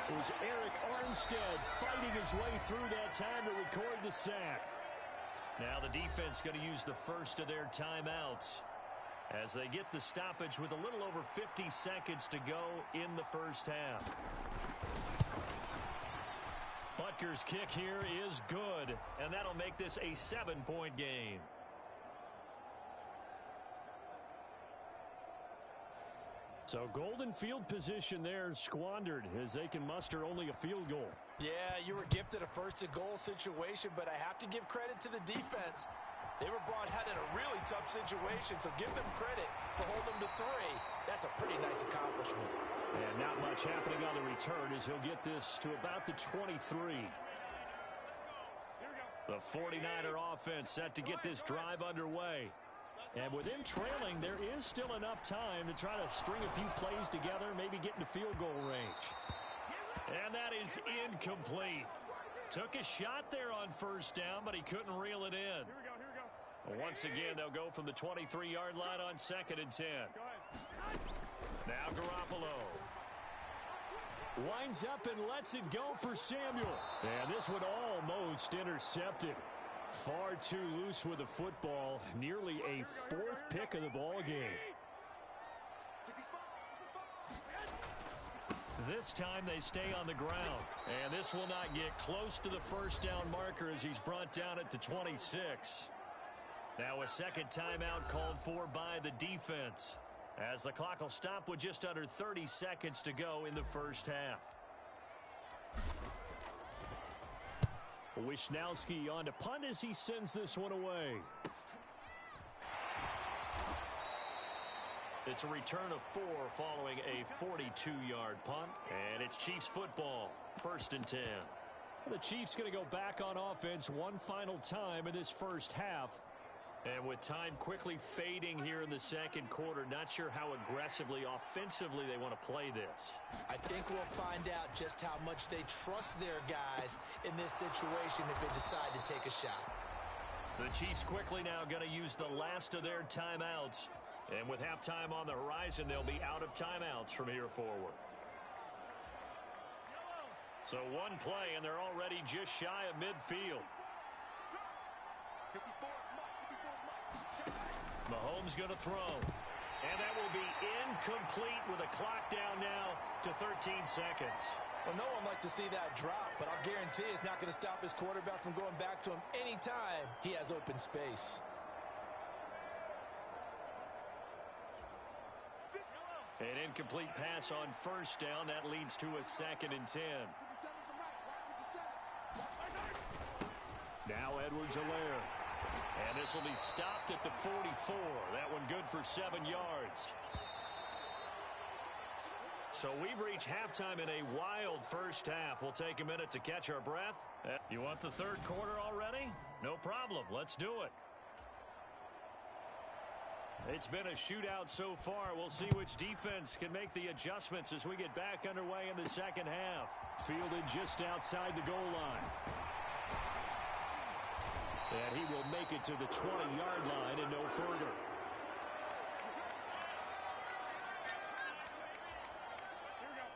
It was Eric Armstead fighting his way through that time to record the sack. Now the defense going to use the first of their timeouts as they get the stoppage with a little over 50 seconds to go in the first half. Butker's kick here is good, and that'll make this a 7-point game. So golden field position there squandered as they can muster only a field goal. Yeah, you were gifted a 1st and goal situation, but I have to give credit to the defense. They were brought out in a really tough situation, so give them credit for holding them to 3. That's a pretty nice accomplishment. And not much happening on the return as he'll get this to about the 23. The 49er offense set to get this drive underway. And with him trailing, there is still enough time to try to string a few plays together, maybe get into field goal range. And that is incomplete. Took a shot there on first down, but he couldn't reel it in. Once again, they'll go from the 23-yard line on 2nd and 10. Now Garoppolo winds up and lets it go for Samuel. And this one almost intercepted. Far too loose with the football. Nearly a 4th pick of the ball game. This time they stay on the ground. And this will not get close to the first down marker as he's brought down at the 26. Now a second timeout called for by the defense, as the clock will stop with just under 30 seconds to go in the first half. Wisnowski on to punt as he sends this one away. It's a return of 4 following a 42-yard punt, and it's Chiefs football, 1st and 10. The Chiefs going to go back on offense one final time in this first half. And with time quickly fading here in the second quarter, not sure how aggressively, offensively they want to play this. I think we'll find out just how much they trust their guys in this situation if they decide to take a shot. The Chiefs quickly now going to use the last of their timeouts. And with halftime on the horizon, they'll be out of timeouts from here forward. So one play, and they're already just shy of midfield. Mahomes going to throw. And that will be incomplete with a clock down now to 13 seconds. Well, no one likes to see that drop, but I'll guarantee it's not going to stop his quarterback from going back to him anytime he has open space. An incomplete pass on first down. That leads to a 2nd and 10. Now Edwards-Helaire. And this will be stopped at the 44. That one good for 7 yards. So we've reached halftime in a wild first half. We'll take a minute to catch our breath. You want the third quarter already? No problem. Let's do it. It's been a shootout so far. We'll see which defense can make the adjustments as we get back underway in the second half. Fielded just outside the goal line. And he will make it to the 20-yard line and no further.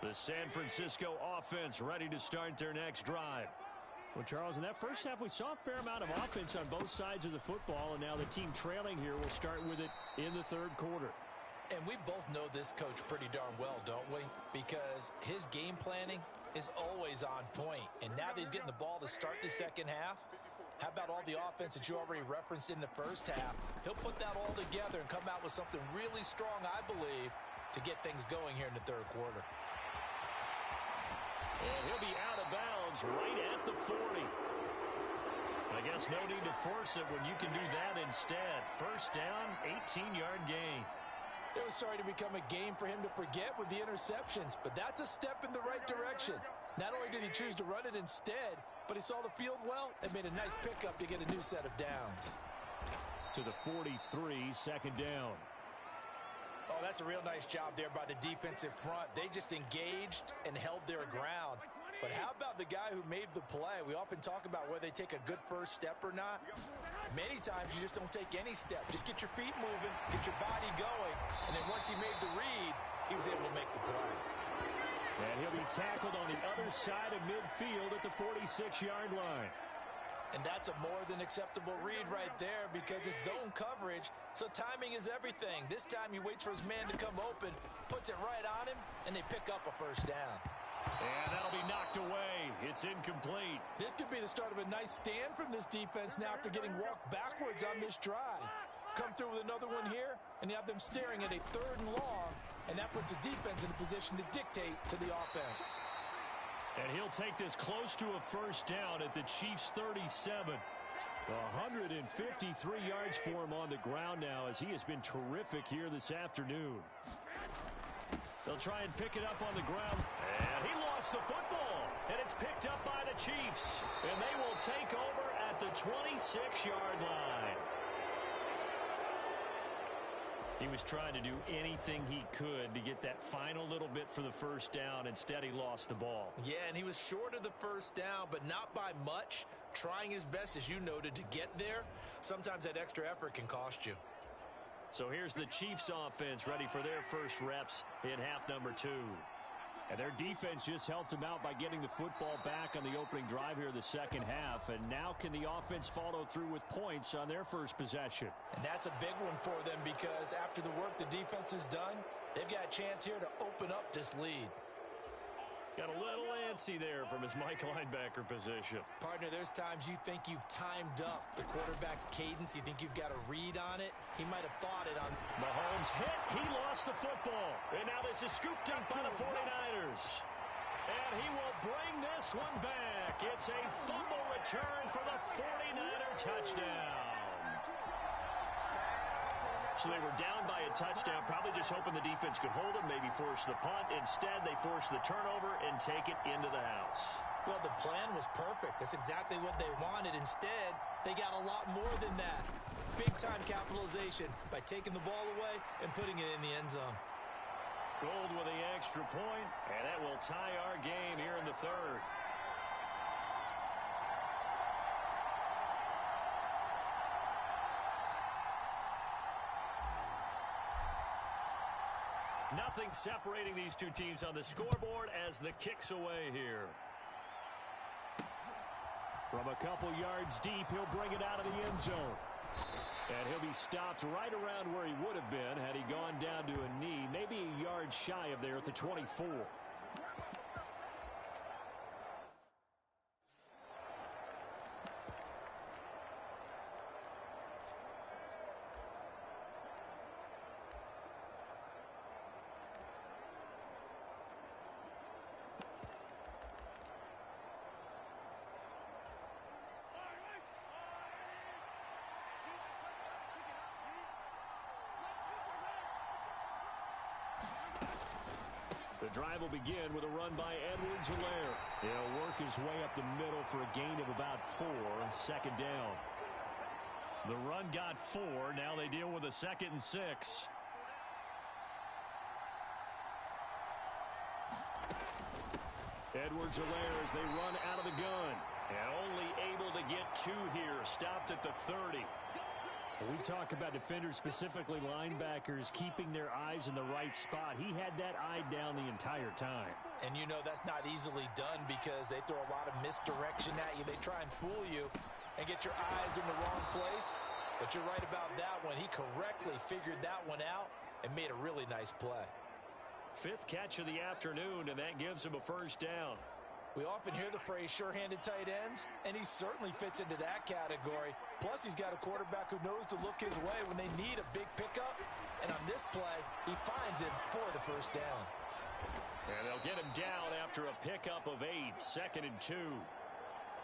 The San Francisco offense ready to start their next drive. Well, Charles, in that first half, we saw a fair amount of offense on both sides of the football, and now the team trailing here will start with it in the third quarter. And we both know this coach pretty darn well, don't we? Because his game planning is always on point. And now that he's getting the ball to start the second half, how about all the offense that you already referenced in the first half? He'll put that all together and come out with something really strong, I believe, to get things going here in the third quarter. And he'll be out of bounds right at the 40. I guess no need to force it when you can do that instead. First down, 18-yard gain. It was starting to become a game for him to forget with the interceptions, but that's a step in the right direction. Not only did he choose to run it instead, but he saw the field well and made a nice pickup to get a new set of downs. To the 43, second down. Oh, that's a real nice job there by the defensive front. They just engaged and held their ground. But how about the guy who made the play? We often talk about whether they take a good first step or not. Many times you just don't take any step. Just get your feet moving, get your body going, and then once he made the read, he was able to make the play. And he'll be tackled on the other side of midfield at the 46-yard line. And that's a more than acceptable read right there because it's zone coverage, so timing is everything. This time he waits for his man to come open, puts it right on him, and they pick up a first down. And that'll be knocked away. It's incomplete. This could be the start of a nice stand from this defense now after getting walked backwards on this drive. Come through with another one here, and you have them staring at a 3rd and long, and that puts the defense in a position to dictate to the offense. And he'll take this close to a first down at the Chiefs' 37. 153 yards for him on the ground now, as he has been terrific here this afternoon. They'll try and pick it up on the ground. And he lost the football. And it's picked up by the Chiefs. And they will take over at the 26-yard line. He was trying to do anything he could to get that final little bit for the first down. Instead, he lost the ball. Yeah, and he was short of the first down, but not by much. Trying his best, as you noted, to get there. Sometimes that extra effort can cost you. So here's the Chiefs offense ready for their first reps in half number 2. And their defense just helped them out by getting the football back on the opening drive here in the second half. And now can the offense follow through with points on their first possession? And that's a big one for them, because after the work the defense has done, they've got a chance here to open up this lead. Got a little antsy there from his Mike linebacker position. Partner, there's times you think you've timed up the quarterback's cadence. You think you've got a read on it. He might have thought it on. Mahomes hit. He lost the football. And now this is scooped up by the 49ers. And he will bring this one back. It's a fumble return for the 49er touchdown. So they were down by a touchdown, probably just hoping the defense could hold them, maybe force the punt. Instead, they force the turnover and take it into the house. Well, the plan was perfect. That's exactly what they wanted. Instead, they got a lot more than that. Big-time capitalization by taking the ball away and putting it in the end zone. Gold with the extra point, and that will tie our game here in the third. Nothing separating these two teams on the scoreboard as the kick's away here. From a couple yards deep, he'll bring it out of the end zone. And he'll be stopped right around where he would have been had he gone down to a knee, maybe a yard shy of there at the 24. The drive will begin with a run by Edwards-Helaire. He'll work his way up the middle for a gain of about 4, second down. The run got 4. Now they deal with a 2nd and 6. Edwards-Helaire as they run out of the gun. And only able to get 2 here. Stopped at the 30. We talk about defenders, specifically linebackers, keeping their eyes in the right spot. He had that eye down the entire time. And you know that's not easily done because they throw a lot of misdirection at you. They try and fool you and get your eyes in the wrong place. But you're right about that one. He correctly figured that one out and made a really nice play. 5th catch of the afternoon, and that gives him a first down. We often hear the phrase sure-handed tight ends, and he certainly fits into that category. Plus, he's got a quarterback who knows to look his way when they need a big pickup. And on this play, he finds him for the first down. And they'll get him down after a pickup of 8, 2nd and 2.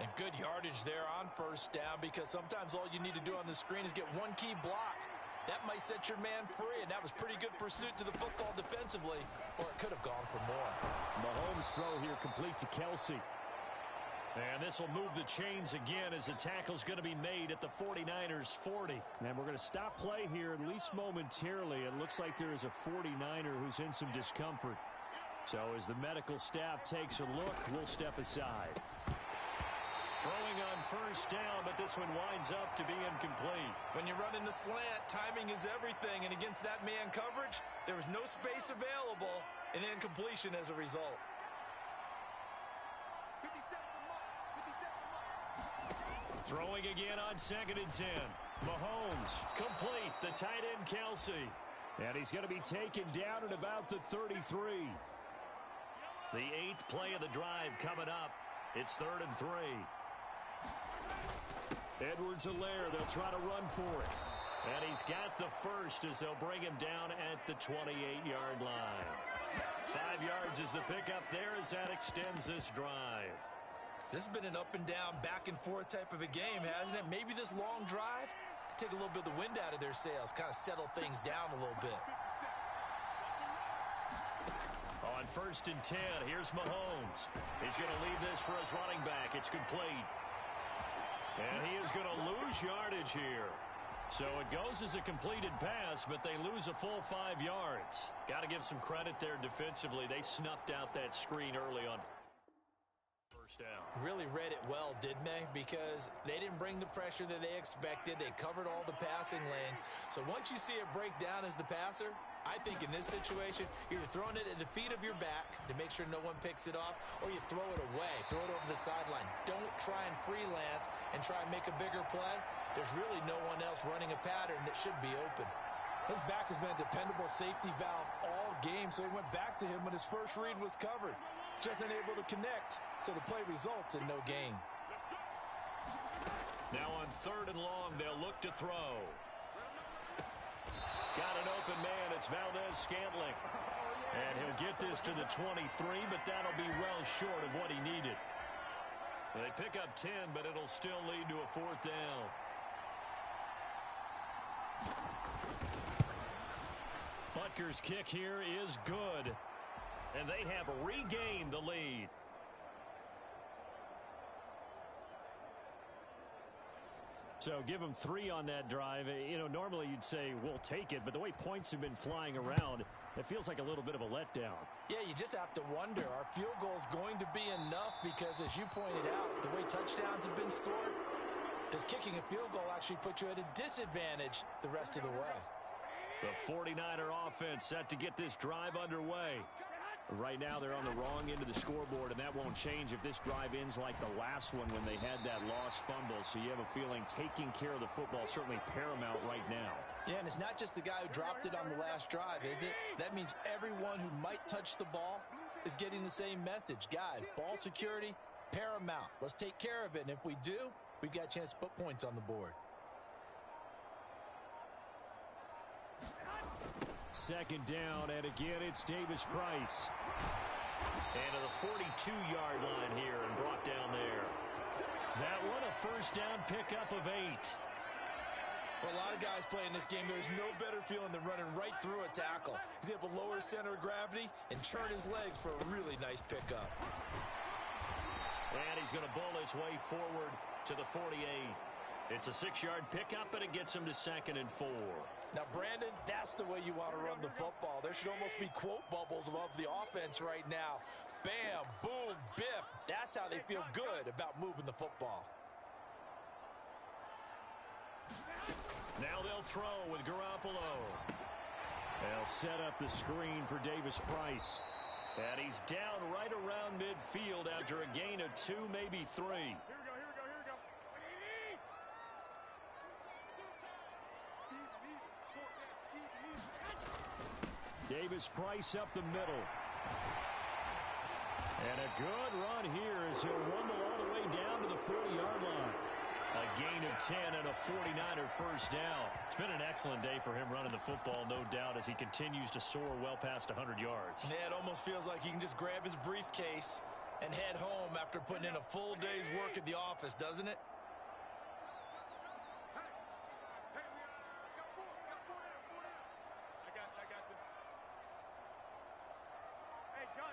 And good yardage there on first down, because sometimes all you need to do on the screen is get one key block. That might set your man free, and that was pretty good pursuit to the football defensively, or it could have gone for more. Mahomes' throw here complete to Kelsey. And this will move the chains again as the tackle's going to be made at the 49ers 40. And we're going to stop play here, at least momentarily. It looks like there is a 49er who's in some discomfort. So as the medical staff takes a look, we'll step aside. Throwing on first down, but this one winds up to be incomplete. When you run in the slant, timing is everything, and against that man coverage, there was no space available, and incompletion as a result. 57 mark. Throwing again on 2nd and 10. Mahomes, complete, the tight end Kelsey. And he's going to be taken down at about the 33. The 8th play of the drive coming up. It's 3rd and 3. Edwards-Helaire, they'll try to run for it. And he's got the first as they'll bring him down at the 28-yard line. 5 yards is the pickup there as that extends this drive. This has been an up and down, back and forth type of a game, hasn't it? Maybe this long drive take a little bit of the wind out of their sails, kind of settle things down a little bit. On 1st and 10, here's Mahomes. He's going to leave this for his running back. It's complete. And he is going to lose yardage here. So it goes as a completed pass, but they lose a full 5 yards. Got to give some credit there defensively. They snuffed out that screen early on first down. Really read it well, didn't they? Because they didn't bring the pressure that they expected. They covered all the passing lanes. So once you see it break down as the passer, I think in this situation, you're either throwing it at the feet of your back to make sure no one picks it off, or you throw it away, throw it over the sideline. Don't try and freelance and try and make a bigger play. There's really no one else running a pattern that should be open. His back has been a dependable safety valve all game, so he went back to him when his first read was covered. Just unable to connect, so the play results in no gain. Now on 3rd and long, they'll look to throw. Got an open man. It's Valdez-Scantling. And he'll get this to the 23, but that'll be well short of what he needed. They pick up 10, but it'll still lead to a 4th down. Butker's kick here is good. And they have regained the lead. So give them 3 on that drive. You know, normally you'd say, we'll take it. But the way points have been flying around, it feels like a little bit of a letdown. Yeah, you just have to wonder, are field goals going to be enough? Because as you pointed out, the way touchdowns have been scored, does kicking a field goal actually put you at a disadvantage the rest of the way? The 49er offense set to get this drive underway. Right now, they're on the wrong end of the scoreboard, and that won't change if this drive ends like the last one when they had that lost fumble. So you have a feeling taking care of the football is certainly paramount right now. Yeah, and it's not just the guy who dropped it on the last drive, is it? That means everyone who might touch the ball is getting the same message. Guys, ball security, paramount. Let's take care of it, and if we do, we've got a chance to put points on the board. 2nd down, and again, it's Davis-Price. And to the 42-yard line here and brought down there. That one a 1st down pickup of 8. For a lot of guys playing this game, there's no better feeling than running right through a tackle. He's able to lower his center of gravity and churn his legs for a really nice pickup. And he's going to bull his way forward to the 48. It's a 6-yard pickup, and it gets him to 2nd and 4. Now, Brandon, that's the way you want to run the football. There should almost be quote bubbles above the offense right now. Bam, boom, biff. That's how they feel good about moving the football. Now they'll throw with Garoppolo. They'll set up the screen for Davis-Price. And he's down right around midfield after a gain of 2, maybe 3. Davis-Price up the middle. And a good run here as he'll rumble all the way down to the 40-yard line. A gain of 10 and a 49er 1st down. It's been an excellent day for him running the football, no doubt, as he continues to soar well past 100 yards. Yeah, it almost feels like he can just grab his briefcase and head home after putting in a full day's work at the office, doesn't it?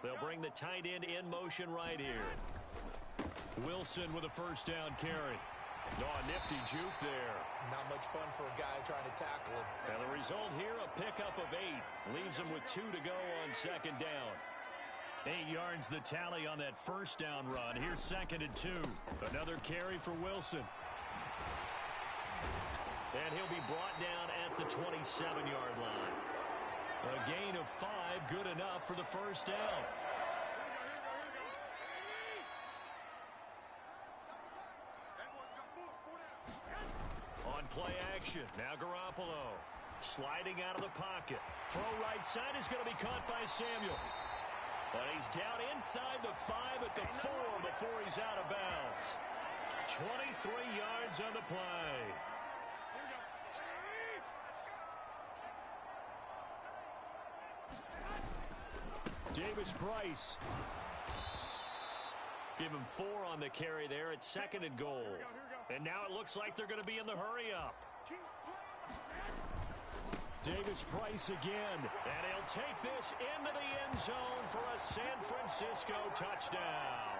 They'll bring the tight end in motion right here. Wilson with a 1st down carry. Oh, a nifty juke there. Not much fun for a guy trying to tackle him. And the result here, a pickup of 8. Leaves him with 2 to go on 2nd down. 8 yards the tally on that 1st down run. Here's 2nd and 2. Another carry for Wilson. And he'll be brought down at the 27-yard line. A gain of 5, good enough for the 1st down. On play action, now Garoppolo. Sliding out of the pocket. Throw right side is going to be caught by Samuel. But he's down inside the 5 at the 4 before he's out of bounds. 23 yards on the play. Davis-Price. Give him 4 on the carry there at 2nd and goal. And now it looks like they're going to be in the hurry-up. Davis Price again. And he'll take this into the end zone for a San Francisco touchdown.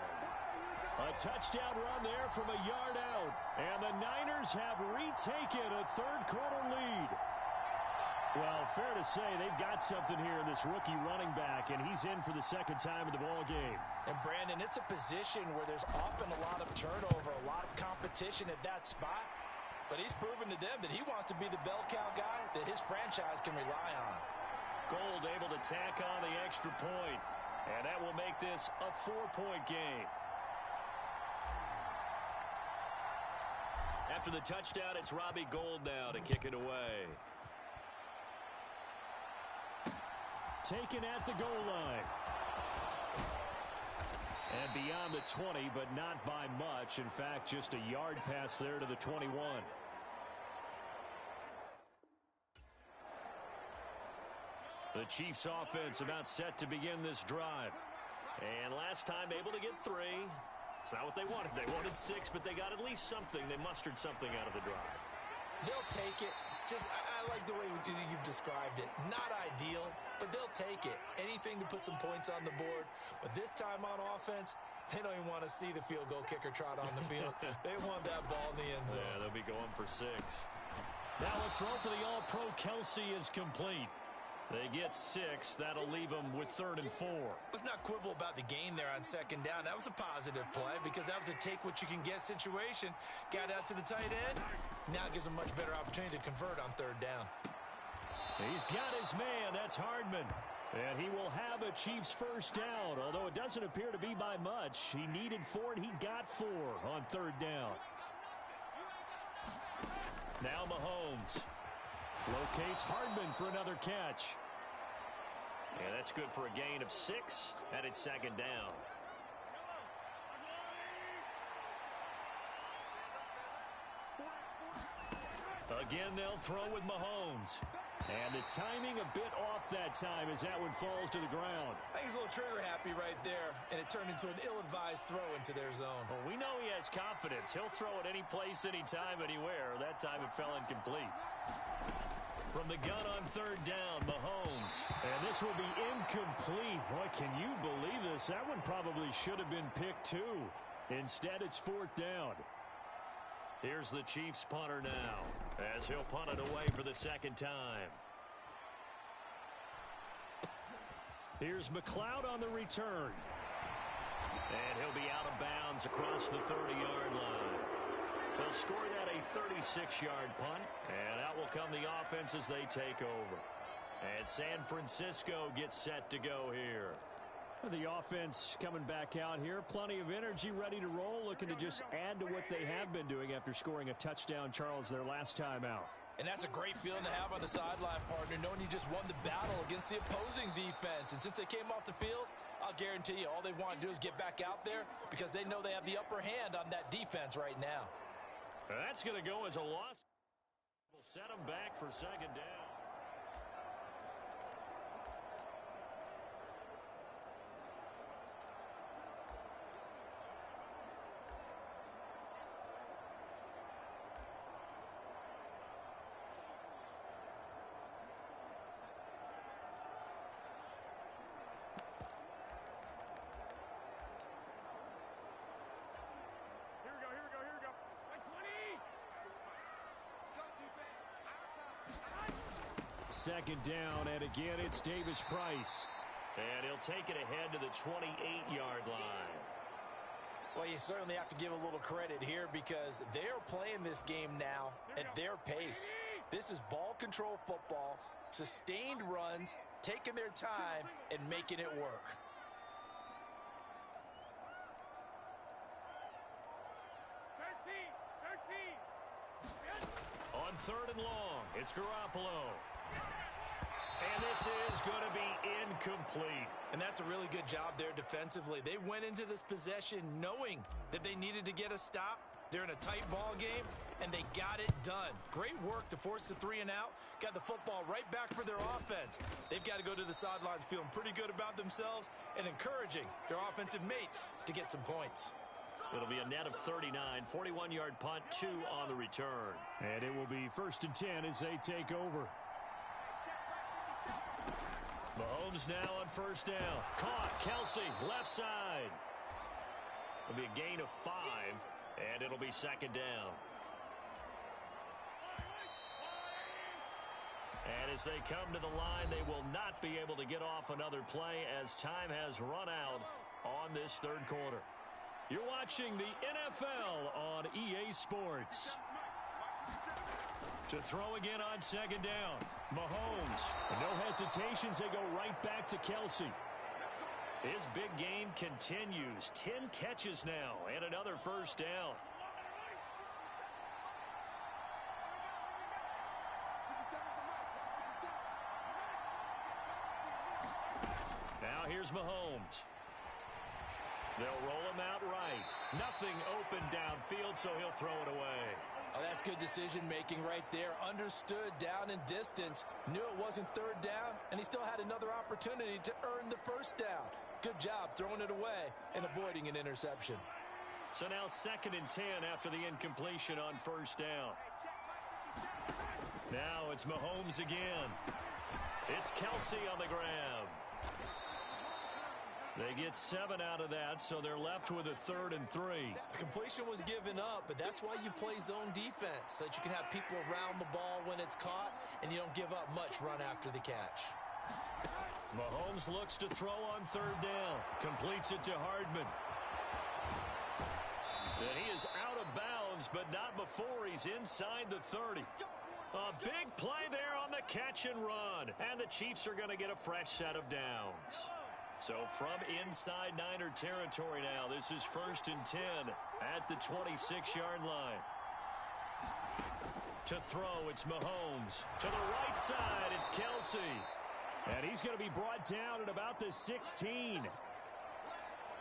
A touchdown run there from a yard out. And the Niners have retaken a third-quarter lead. Well, fair to say they've got something here in this rookie running back, and he's in for the second time in the ballgame. And, Brandon, it's a position where there's often a lot of turnover, a lot of competition at that spot. But he's proven to them that he wants to be the bell cow guy that his franchise can rely on. Gold able to tack on the extra point, and that will make this a 4-point game. After the touchdown, it's Robbie Gould now to kick it away. Taken at the goal line. And beyond the 20, but not by much. In fact, just a yard pass there to the 21. The Chiefs offense about set to begin this drive. And last time able to get 3. It's not what they wanted. They wanted 6, but they got at least something. They mustered something out of the drive. They'll take it. I like the way you've described it. Not ideal, but they'll take it. Anything to put some points on the board. But this time on offense, they don't even want to see the field goal kicker trot on the field. They want that ball in the end zone. Yeah, they'll be going for 6. Now a throw for the All-Pro Kelsey is complete. They get 6. That'll leave them with 3rd and 4. Let's not quibble about the gain there on 2nd down. That was a positive play because that was a take-what-you-can-get situation. Got out to the tight end. Now gives them much better opportunity to convert on 3rd down. He's got his man. That's Hardman. And he will have a Chiefs first down, although it doesn't appear to be by much. He needed 4, and he got 4 on 3rd down. Now Mahomes locates Hardman for another catch. And that's good for a gain of 6, and it's 2nd down. Again, they'll throw with Mahomes. And the timing a bit off that time as that one falls to the ground. I think he's a little trigger happy right there, and it turned into an ill-advised throw into their zone. Well, we know he has confidence. He'll throw it any place, anytime, anywhere. That time it fell incomplete. From the gun on 3rd down, Mahomes. And this will be incomplete. Boy, can you believe this? That one probably should have been picked too. Instead, it's 4th down. Here's the Chiefs punter now, as he'll punt it away for the 2nd time. Here's McLeod on the return. And he'll be out of bounds across the 30-yard line. They'll score that a 36-yard punt, and out will come the offense as they take over. And San Francisco gets set to go here. The offense coming back out here. Plenty of energy, ready to roll, looking to just add to what they have been doing after scoring a touchdown, Charles, their last time out. And that's a great feeling to have on the sideline, partner, knowing you just won the battle against the opposing defense. And since they came off the field, I'll guarantee you all they want to do is get back out there because they know they have the upper hand on that defense right now. That's going to go as a loss. We'll set them back for 2nd down. Second down, and again, it's Davis Price. And he'll take it ahead to the 28-yard line. Well, you certainly have to give a little credit here because they're playing this game now at their pace. This is ball control football, sustained runs, taking their time, and making it work. On 3rd and long, it's Garoppolo. And this is going to be incomplete. And that's a really good job there defensively. They went into this possession knowing that they needed to get a stop. They're in a tight ball game, and they got it done. Great work to force the 3 and out. Got the football right back for their offense. They've got to go to the sidelines feeling pretty good about themselves and encouraging their offensive mates to get some points. It'll be a net of 39, 41-yard punt, 2 on the return. And it will be 1st and 10 as they take over. Mahomes now on 1st down. Caught. Kelsey, left side. It'll be a gain of 5, and it'll be 2nd down. And as they come to the line, they will not be able to get off another play as time has run out on this 3rd quarter. You're watching the NFL on EA Sports. To throw again on 2nd down. Mahomes. No hesitations. They go right back to Kelsey. His big game continues. 10 catches now and another 1st down. Now here's Mahomes. They'll roll him out right. Nothing open downfield, so he'll throw it away. Oh, that's good decision-making right there. Understood down and distance. Knew it wasn't 3rd down, and he still had another opportunity to earn the 1st down. Good job throwing it away and avoiding an interception. So now 2nd and 10 after the incompletion on 1st down. Now it's Mahomes again. It's Kelsey on the grab. They get 7 out of that, so they're left with a 3rd and 3. The completion was given up, but that's why you play zone defense, so that you can have people around the ball when it's caught, and you don't give up much run after the catch. Mahomes looks to throw on 3rd down. Completes it to Hardman. And he is out of bounds, but not before he's inside the 30. A big play there on the catch and run. And the Chiefs are going to get a fresh set of downs. So from inside Niner territory now, this is 1st and 10 at the 26-yard line. To throw, it's Mahomes. To the right side, it's Kelsey. And he's going to be brought down at about the 16.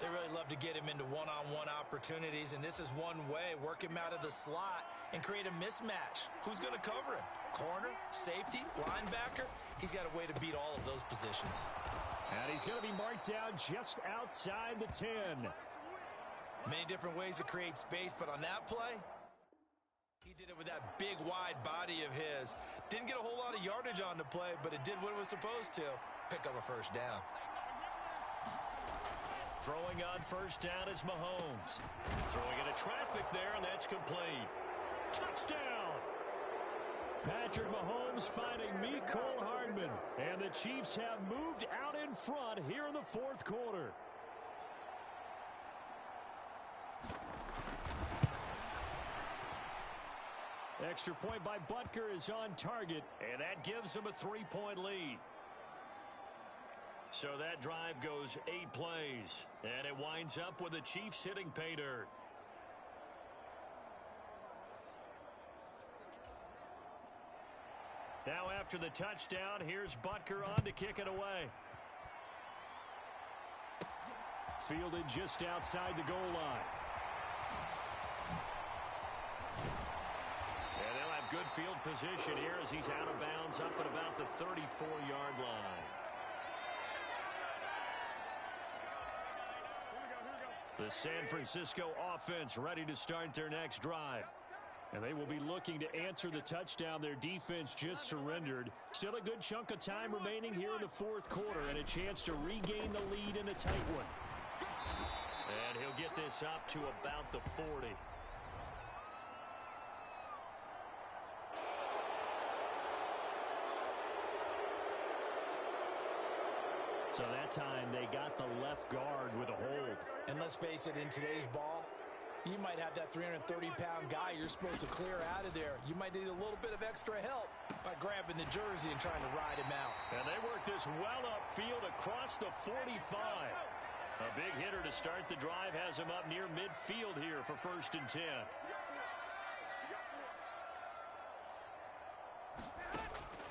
They really love to get him into one-on-one opportunities, and this is one way. Work him out of the slot and create a mismatch. Who's going to cover him? Corner, safety, linebacker? He's got a way to beat all of those positions. And he's going to be marked down just outside the 10. Many different ways to create space, but on that play, he did it with that big, wide body of his. Didn't get a whole lot of yardage on the play, but it did what it was supposed to. Pick up a 1st down. Throwing on 1st down is Mahomes. Throwing into traffic there, and that's complete. Touchdown! Patrick Mahomes finding Mecole Hardman. And the Chiefs have moved out in front here in the 4th quarter. Extra point by Butker is on target. And that gives them a 3-point lead. So that drive goes 8 plays. And it winds up with the Chiefs hitting pay dirt. Now after the touchdown, here's Butker on to kick it away. Fielded just outside the goal line. And they'll have good field position here as he's out of bounds up at about the 34-yard line. The San Francisco offense ready to start their next drive. And they will be looking to answer the touchdown their defense just surrendered. Still a good chunk of time remaining here in the 4th quarter and a chance to regain the lead in a tight one. And he'll get this up to about the 40. So that time they got the left guard with a hold. And let's face it, in today's ball, you might have that 330-pound guy you're supposed to clear out of there. You might need a little bit of extra help by grabbing the jersey and trying to ride him out. And they work this well upfield across the 45. A big hitter to start the drive has him up near midfield here for 1st and 10.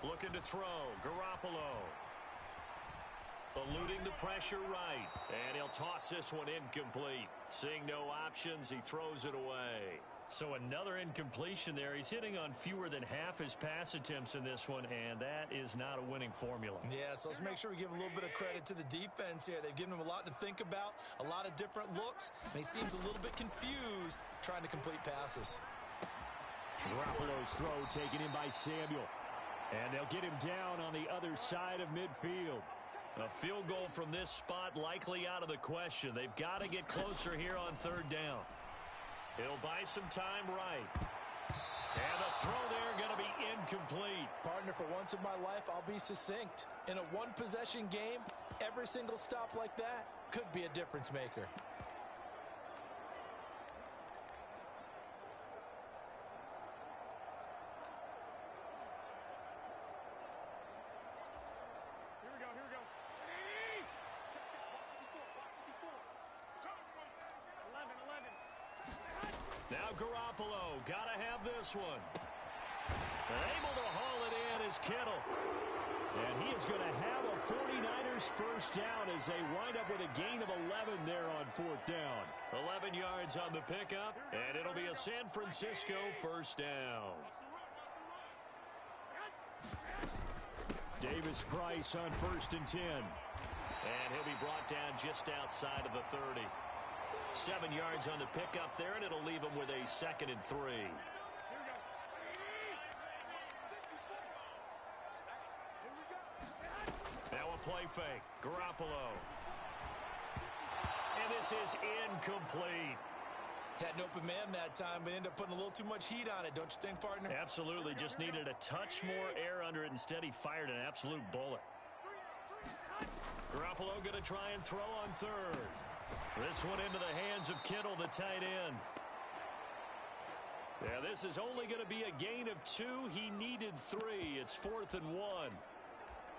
Looking to throw, Garoppolo. Eluding the pressure right. And he'll toss this one incomplete. Seeing no options, he throws it away. So another incompletion there. He's hitting on fewer than half his pass attempts in this one, and that is not a winning formula. Yeah, so let's make sure we give a little bit of credit to the defense here. They've given him a lot to think about, a lot of different looks, and he seems a little bit confused trying to complete passes. Garoppolo's throw taken in by Samuel. And they'll get him down on the other side of midfield. A field goal from this spot likely out of the question. They've got to get closer here on third down. He'll buy some time right. And the throw there going to be incomplete. Partner, for once in my life, I'll be succinct. In a one-possession game, every single stop like that could be a difference maker. Now Garoppolo, got to have this one. Able to haul it in is Kittle. And he is going to have a 49ers first down as they wind up with a gain of 11 there on fourth down. 11 yards on the pickup, and it'll be a San Francisco first down. Davis Price on 1st and 10. And he'll be brought down just outside of the 30. 7 yards on the pickup there, and it'll leave him with a 2nd and 3. Now a play fake. Garoppolo. And this is incomplete. Had an open man that time, but ended up putting a little too much heat on it, don't you think, partner? Absolutely. Just needed a touch more air under it. Instead, he fired an absolute bullet. Garoppolo going to try and throw on third. This one into the hands of Kittle, the tight end. Yeah, this is only going to be a gain of 2. He needed 3. It's 4th and 1.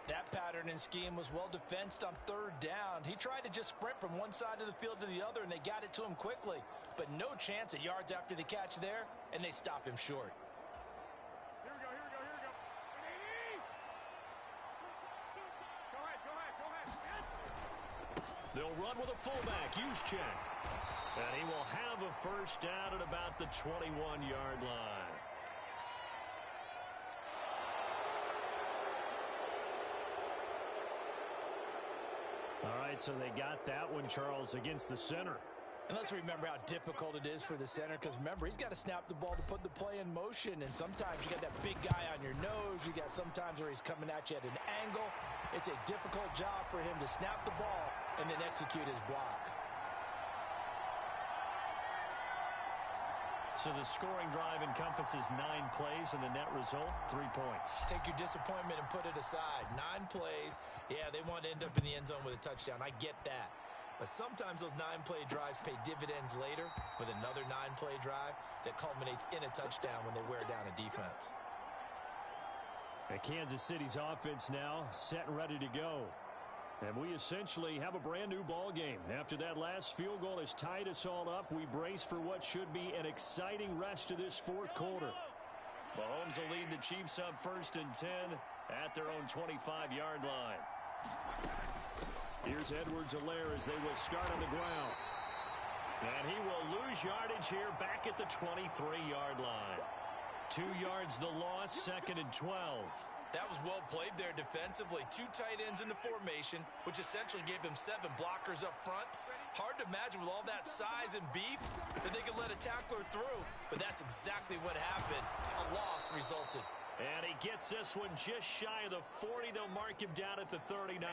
That pattern and scheme was well defensed on third down. He tried to just sprint from one side of the field to the other, and they got it to him quickly. But no chance at yards after the catch there, and they stop him short. Here we go. Go ahead. They'll run with a fullback, Juszczyk. And he will have a first down at about the 21-yard line. All right, so they got that one, Charles, against the center. And let's remember how difficult it is for the center, because remember, he's got to snap the ball to put the play in motion, and sometimes you got that big guy on your nose. You got sometimes where he's coming at you at an angle. It's a difficult job for him to snap the ball and then execute his block. So the scoring drive encompasses 9 plays, and the net result, 3 points. Take your disappointment and put it aside. 9 plays. Yeah, they want to end up in the end zone with a touchdown. I get that. But sometimes those 9-play drives pay dividends later with another 9-play drive that culminates in a touchdown when they wear down a defense. And Kansas City's offense now set and ready to go. And we essentially have a brand new ball game. After that last field goal has tied us all up, we brace for what should be an exciting rest of this fourth quarter. Mahomes will lead the Chiefs up 1st and 10 at their own 25-yard line. Here's Edwards-Helaire as they will start on the ground. And he will lose yardage here back at the 23-yard line. 2 yards the loss, 2nd and 12. That was well played there defensively. 2 tight ends in the formation, which essentially gave them 7 blockers up front. Hard to imagine with all that size and beef that they could let a tackler through. But that's exactly what happened. A loss resulted. And he gets this one just shy of the 40. They'll mark him down at the 39.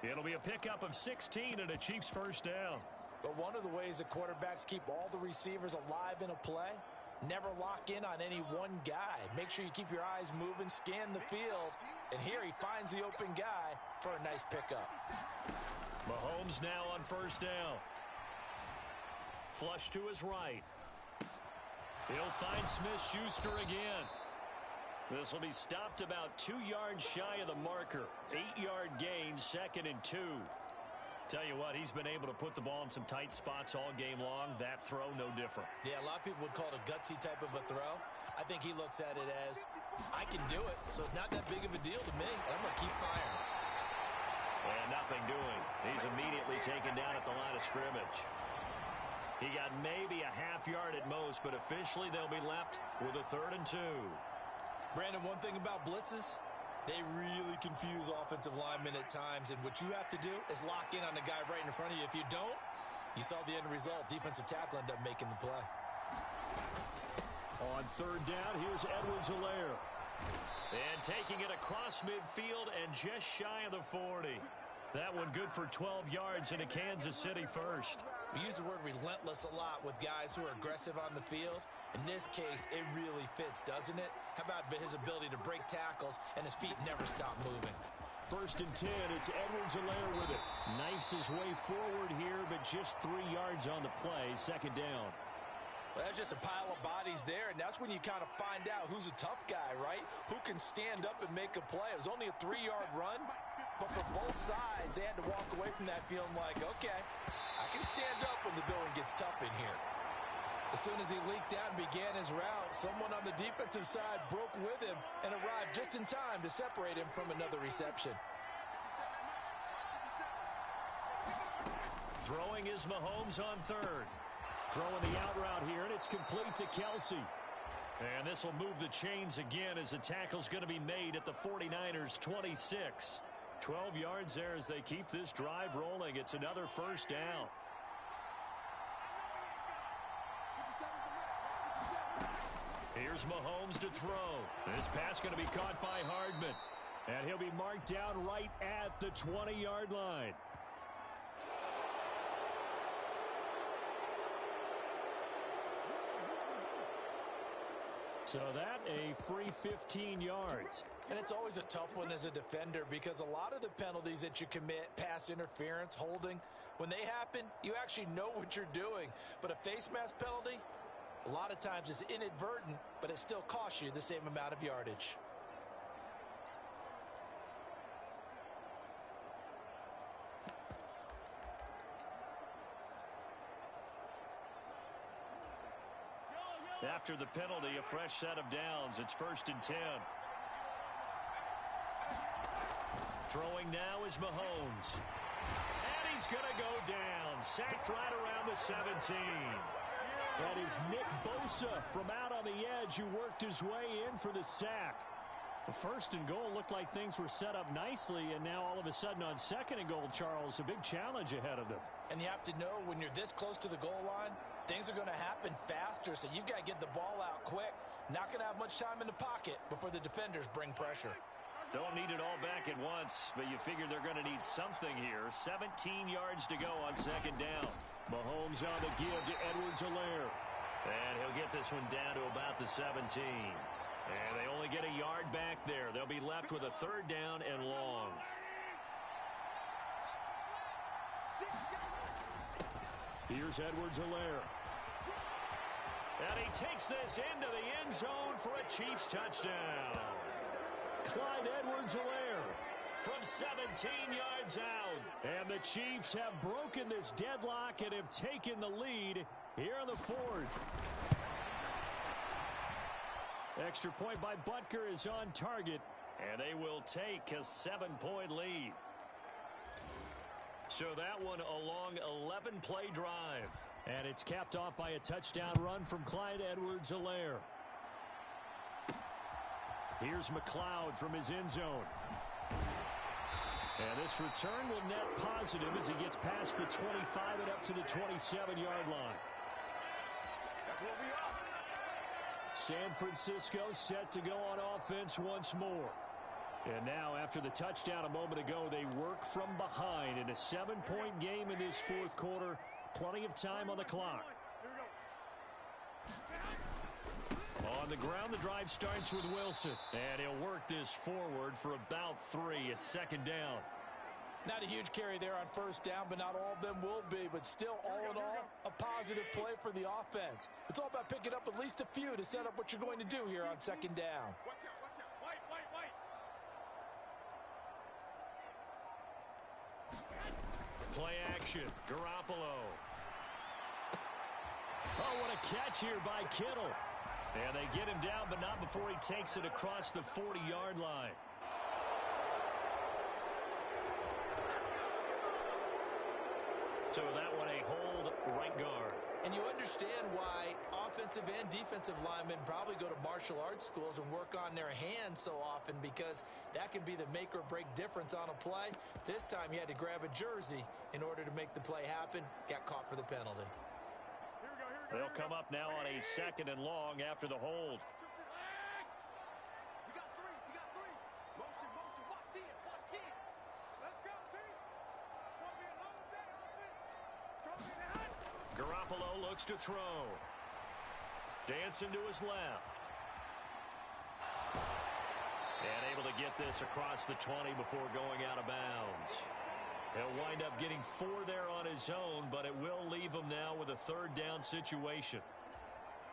It'll be a pickup of 16 and a Chiefs first down. But one of the ways the quarterbacks keep all the receivers alive in a play, never lock in on any one guy. Make sure you keep your eyes moving, scan the field. And here he finds the open guy for a nice pickup. Mahomes now on first down. Flush to his right. He'll find Smith-Schuster again. This will be stopped about 2 yards shy of the marker. 8-yard gain, 2nd and 2. Tell you what, he's been able to put the ball in some tight spots all game long. That throw, no different. Yeah, a lot of people would call it a gutsy type of a throw. I think he looks at it as, I can do it, so it's not that big of a deal to me, and I'm going to keep firing. And nothing doing. He's immediately taken down at the line of scrimmage. He got maybe a half yard at most, but officially they'll be left with a 3rd and 2. Brandon, one thing about blitzes, they really confuse offensive linemen at times, and what you have to do is lock in on the guy right in front of you. If you don't, you saw the end result. Defensive tackle ended up making the play. On 3rd down, here's Edwards-Helaire. And taking it across midfield and just shy of the 40. That one good for 12 yards into Kansas City first. We use the word relentless a lot with guys who are aggressive on the field. In this case, it really fits, doesn't it? How about his ability to break tackles and his feet never stop moving? 1st and 10, it's Edwards-Helaire with it. Knifes his way forward here, but just 3 yards on the play. 2nd down. Well, that's just a pile of bodies there, and that's when you kind of find out who's a tough guy, right? Who can stand up and make a play. It was only a 3-yard run, but for both sides, they had to walk away from that feeling like, okay, I can stand up when the going gets tough in here. As soon as he leaked out and began his route, someone on the defensive side broke with him and arrived just in time to separate him from another reception. Throwing is Mahomes on 3rd. Throwing the out route here, and it's complete to Kelsey. And this will move the chains again as the tackle's going to be made at the 49ers' 26. 12 yards there as they keep this drive rolling. It's another 1st down. Here's Mahomes to throw. This pass going to be caught by Hardman. And he'll be marked down right at the 20-yard line. So that a free 15 yards. And it's always a tough one as a defender because a lot of the penalties that you commit, pass interference, holding, when they happen, you actually know what you're doing. But a face mask penalty, a lot of times is inadvertent, but it still costs you the same amount of yardage. After the penalty, a fresh set of downs. It's 1st and 10. Throwing now is Mahomes. And he's going to go down. Sacked right around the 17. That is Nick Bosa from out on the edge who worked his way in for the sack. The 1st and goal looked like things were set up nicely, and now all of a sudden on 2nd and goal, Charles, a big challenge ahead of them. And you have to know when you're this close to the goal line, things are going to happen faster, so you've got to get the ball out quick. Not going to have much time in the pocket before the defenders bring pressure. Don't need it all back at once, but you figure they're going to need something here. 17 yards to go on 2nd down. Mahomes on the give to Edwards-Helaire. And he'll get this one down to about the 17. And they only get a yard back there. They'll be left with a 3rd down and long. Here's Edwards-Helaire. And he takes this into the end zone for a Chiefs touchdown. Clyde Edwards-Helaire from 17 yards out. And the Chiefs have broken this deadlock and have taken the lead here in the 4th. Extra point by Butker is on target. And they will take a 7-point lead. So that one a long 11-play drive. And it's capped off by a touchdown run from Clyde Edwards-Helaire. Here's McLeod from his end zone. And this return will net positive as he gets past the 25 and up to the 27-yard line. San Francisco set to go on offense once more. And now, after the touchdown a moment ago, they work from behind in a 7-point game in this 4th quarter. Plenty of time on the clock. On the ground, the drive starts with Wilson. And he'll work this forward for about 3 at 2nd down. Not a huge carry there on 1st down, but not all of them will be. But still, all in all, a positive play for the offense. It's all about picking up at least a few to set up what you're going to do here on 2nd down. Play action. Garoppolo. Oh, what a catch here by Kittle. And they get him down, but not before he takes it across the 40-yard line. So that one a hold right guard. And you understand why offensive and defensive linemen probably go to martial arts schools and work on their hands so often, because that can be the make or break difference on a play. This time he had to grab a jersey in order to make the play happen. Got caught for the penalty. They'll come up now on a 2nd and long after the hold. We got three. We got three. Motion, motion. Watch 10. Watch 10. Let's go, team. It's going to be a long day offense. It's going to be hot. Garoppolo looks to throw. Dancing to his left. And able to get this across the 20 before going out of bounds. He'll wind up getting 4 there on his own, but it will leave him now with a 3rd down situation.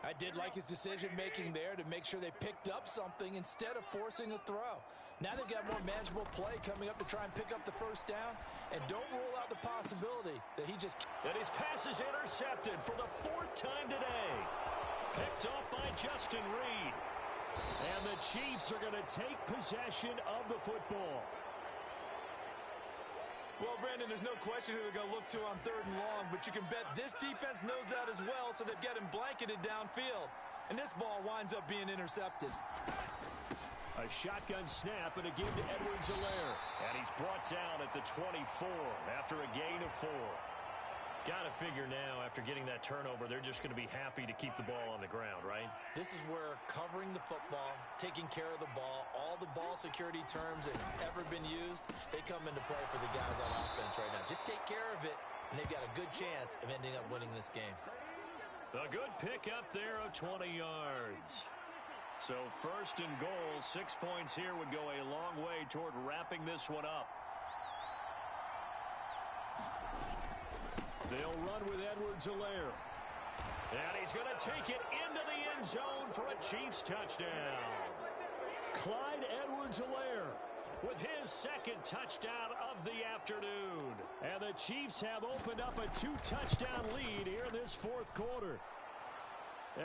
I did like his decision-making there to make sure they picked up something instead of forcing a throw. Now they've got more manageable play coming up to try and pick up the 1st down, and don't rule out the possibility that he just... And his pass is intercepted for the 4th time today. Picked off by Justin Reed. And the Chiefs are going to take possession of the football. Well, Brandon, there's no question who they're going to look to on 3rd and long, but you can bet this defense knows that as well, so they've got him blanketed downfield. And this ball winds up being intercepted. A shotgun snap and a give to Edwards-Helaire. And he's brought down at the 24 after a gain of 4. Got to figure now, after getting that turnover, they're just going to be happy to keep the ball on the ground, right? This is where covering the football, taking care of the ball, all the ball security terms that have ever been used, they come into play for the guys on offense right now. Just take care of it, and they've got a good chance of ending up winning this game. A good pick up there of 20 yards. So 1st and goal, 6 points here would go a long way toward wrapping this one up. They'll run with Edwards-Helaire. And he's going to take it into the end zone for a Chiefs touchdown. Clyde Edwards-Helaire with his 2nd touchdown of the afternoon. And the Chiefs have opened up a 2-touchdown lead here in this 4th quarter.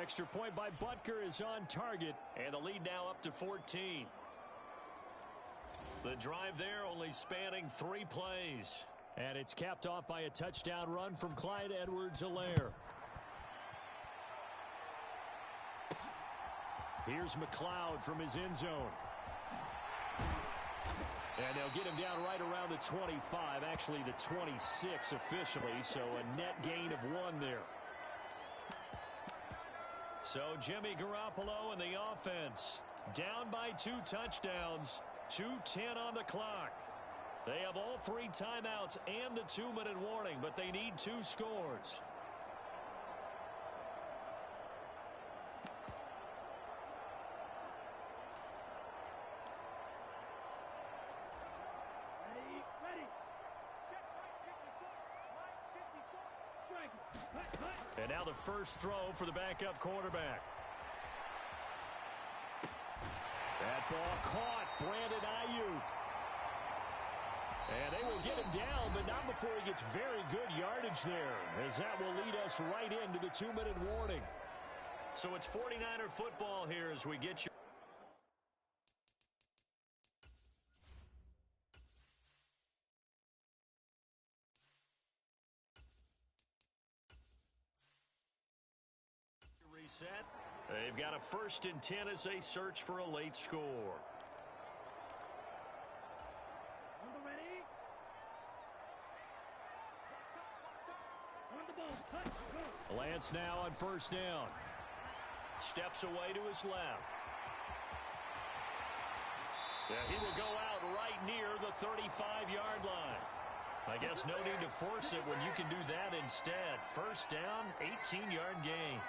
Extra point by Butker is on target, and the lead now up to 14. The drive there only spanning 3 plays. And it's capped off by a touchdown run from Clyde Edwards-Helaire. Here's McLeod from his end zone. And they'll get him down right around the 25, actually the 26 officially, so a net gain of 1 there. So Jimmy Garoppolo and the offense down by 2 touchdowns, 2:10 on the clock. They have all 3 timeouts and the 2-minute warning, but they need 2 scores. And now the first throw for the backup quarterback. That ball caught. Brandon Ayuk. And they will get him down, but not before he gets very good yardage there, as that will lead us right into the 2-minute warning. So it's 49er football here as we get you. Reset. They've got a 1st and 10 as they search for a late score. Lance now on 1st down. Steps away to his left. Yeah, he will go out right near the 35-yard line. I guess no need to force it when you can do that instead. 1st down, 18-yard gain.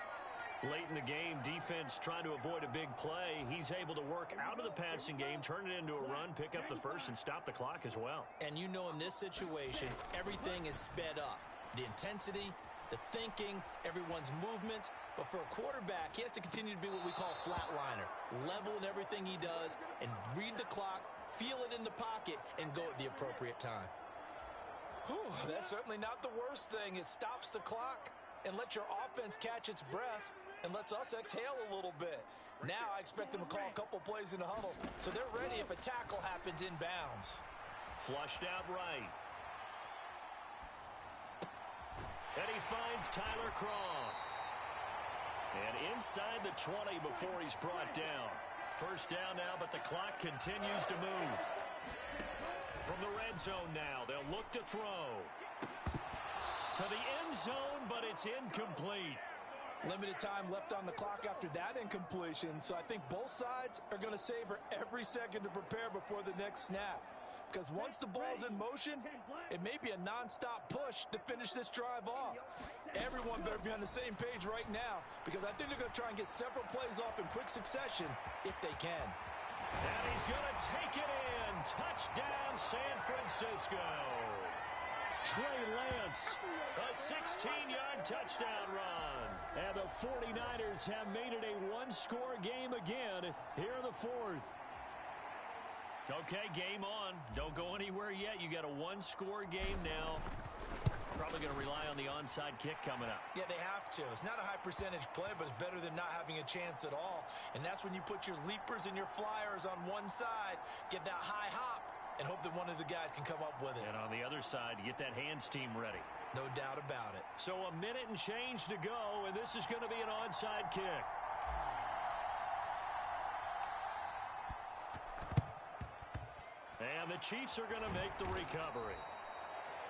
Late in the game, defense trying to avoid a big play. He's able to work out of the passing game, turn it into a run, pick up the 1st, and stop the clock as well. And you know in this situation, everything is sped up. The intensity, the thinking, everyone's movement. But for a quarterback, he has to continue to be what we call a flatliner. Level in everything he does and read the clock, feel it in the pocket, and go at the appropriate time. Whew, that's certainly not the worst thing. It stops the clock and lets your offense catch its breath and lets us exhale a little bit. Now I expect them to call a couple plays in the huddle, so they're ready if a tackle happens inbounds. Flushed out right. And he finds Tyler Croft. And inside the 20 before he's brought down. First down now, but the clock continues to move. From the red zone now, they'll look to throw. To the end zone, but it's incomplete. Limited time left on the clock after that incompletion, so I think both sides are going to savor every second to prepare before the next snap. Because once the ball's in motion, it may be a nonstop push to finish this drive off. Everyone better be on the same page right now, because I think they're going to try and get several plays off in quick succession if they can. And he's going to take it in. Touchdown, San Francisco. Trey Lance, a 16-yard touchdown run. And the 49ers have made it a one-score game again here in the fourth. Okay, game on. Don't go anywhere yet. You got a one-score game now. Probably going to rely on the onside kick coming up. Yeah, they have to. It's not a high percentage play, but it's better than not having a chance at all. And that's when you put your leapers and your flyers on one side, get that high hop, and hope that one of the guys can come up with it. And on the other side, get that hands team ready. No doubt about it. So a minute and change to go, and this is going to be an onside kick. And the Chiefs are going to make the recovery.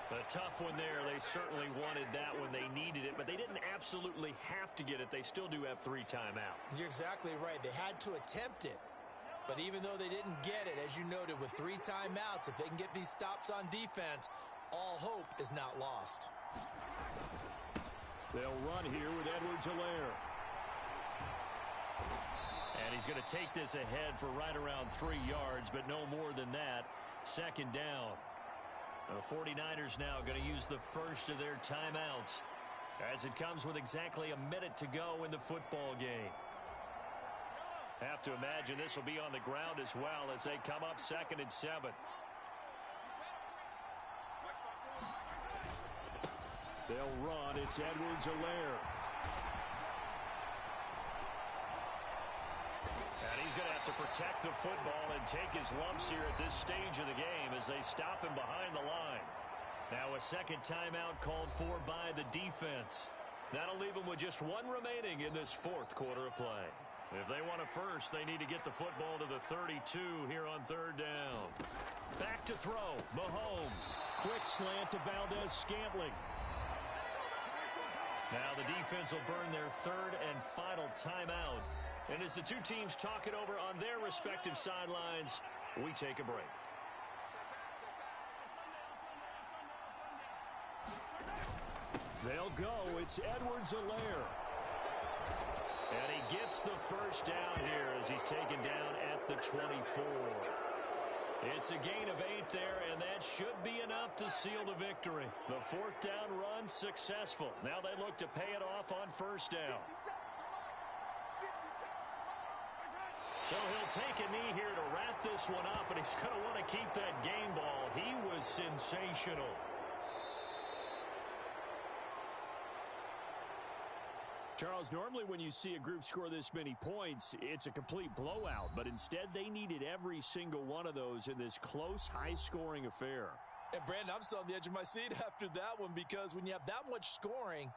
A tough one there. They certainly wanted that when they needed it, but they didn't absolutely have to get it. They still do have 3 timeouts. You're exactly right. They had to attempt it. But even though they didn't get it, as you noted, with 3 timeouts, if they can get these stops on defense, all hope is not lost. They'll run here with Edwards-Helaire. And he's going to take this ahead for right around 3 yards, but no more than that. Second down. The 49ers now going to use the first of their timeouts as it comes with exactly a minute to go in the football game. Have to imagine this will be on the ground as well as they come up 2nd and 7. They'll run. It's Edwards-Helaire. And he's going to have to protect the football and take his lumps here at this stage of the game as they stop him behind the line. Now a second timeout called for by the defense. That'll leave them with just 1 remaining in this 4th quarter of play. If they want it first, they need to get the football to the 32 here on 3rd down. Back to throw. Mahomes. Quick slant to Valdez-Scantling. Now the defense will burn their 3rd and final timeout. And as the two teams talk it over on their respective sidelines, we take a break. They'll go. It's Edwards-Helaire. And he gets the first down here as he's taken down at the 24. It's a gain of 8 there, and that should be enough to seal the victory. The 4th down run successful. Now they look to pay it off on 1st down. So he'll take a knee here to wrap this one up, and he's going to want to keep that game ball. He was sensational. Charles, normally when you see a group score this many points, it's a complete blowout. But instead, they needed every single one of those in this close, high-scoring affair. And, Brandon, I'm still on the edge of my seat after that one, because when you have that much scoring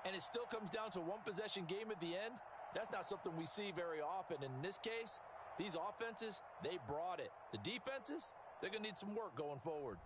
and it still comes down to a one-possession game at the end, that's not something we see very often. In this case, these offenses, they brought it. The defenses, they're going to need some work going forward.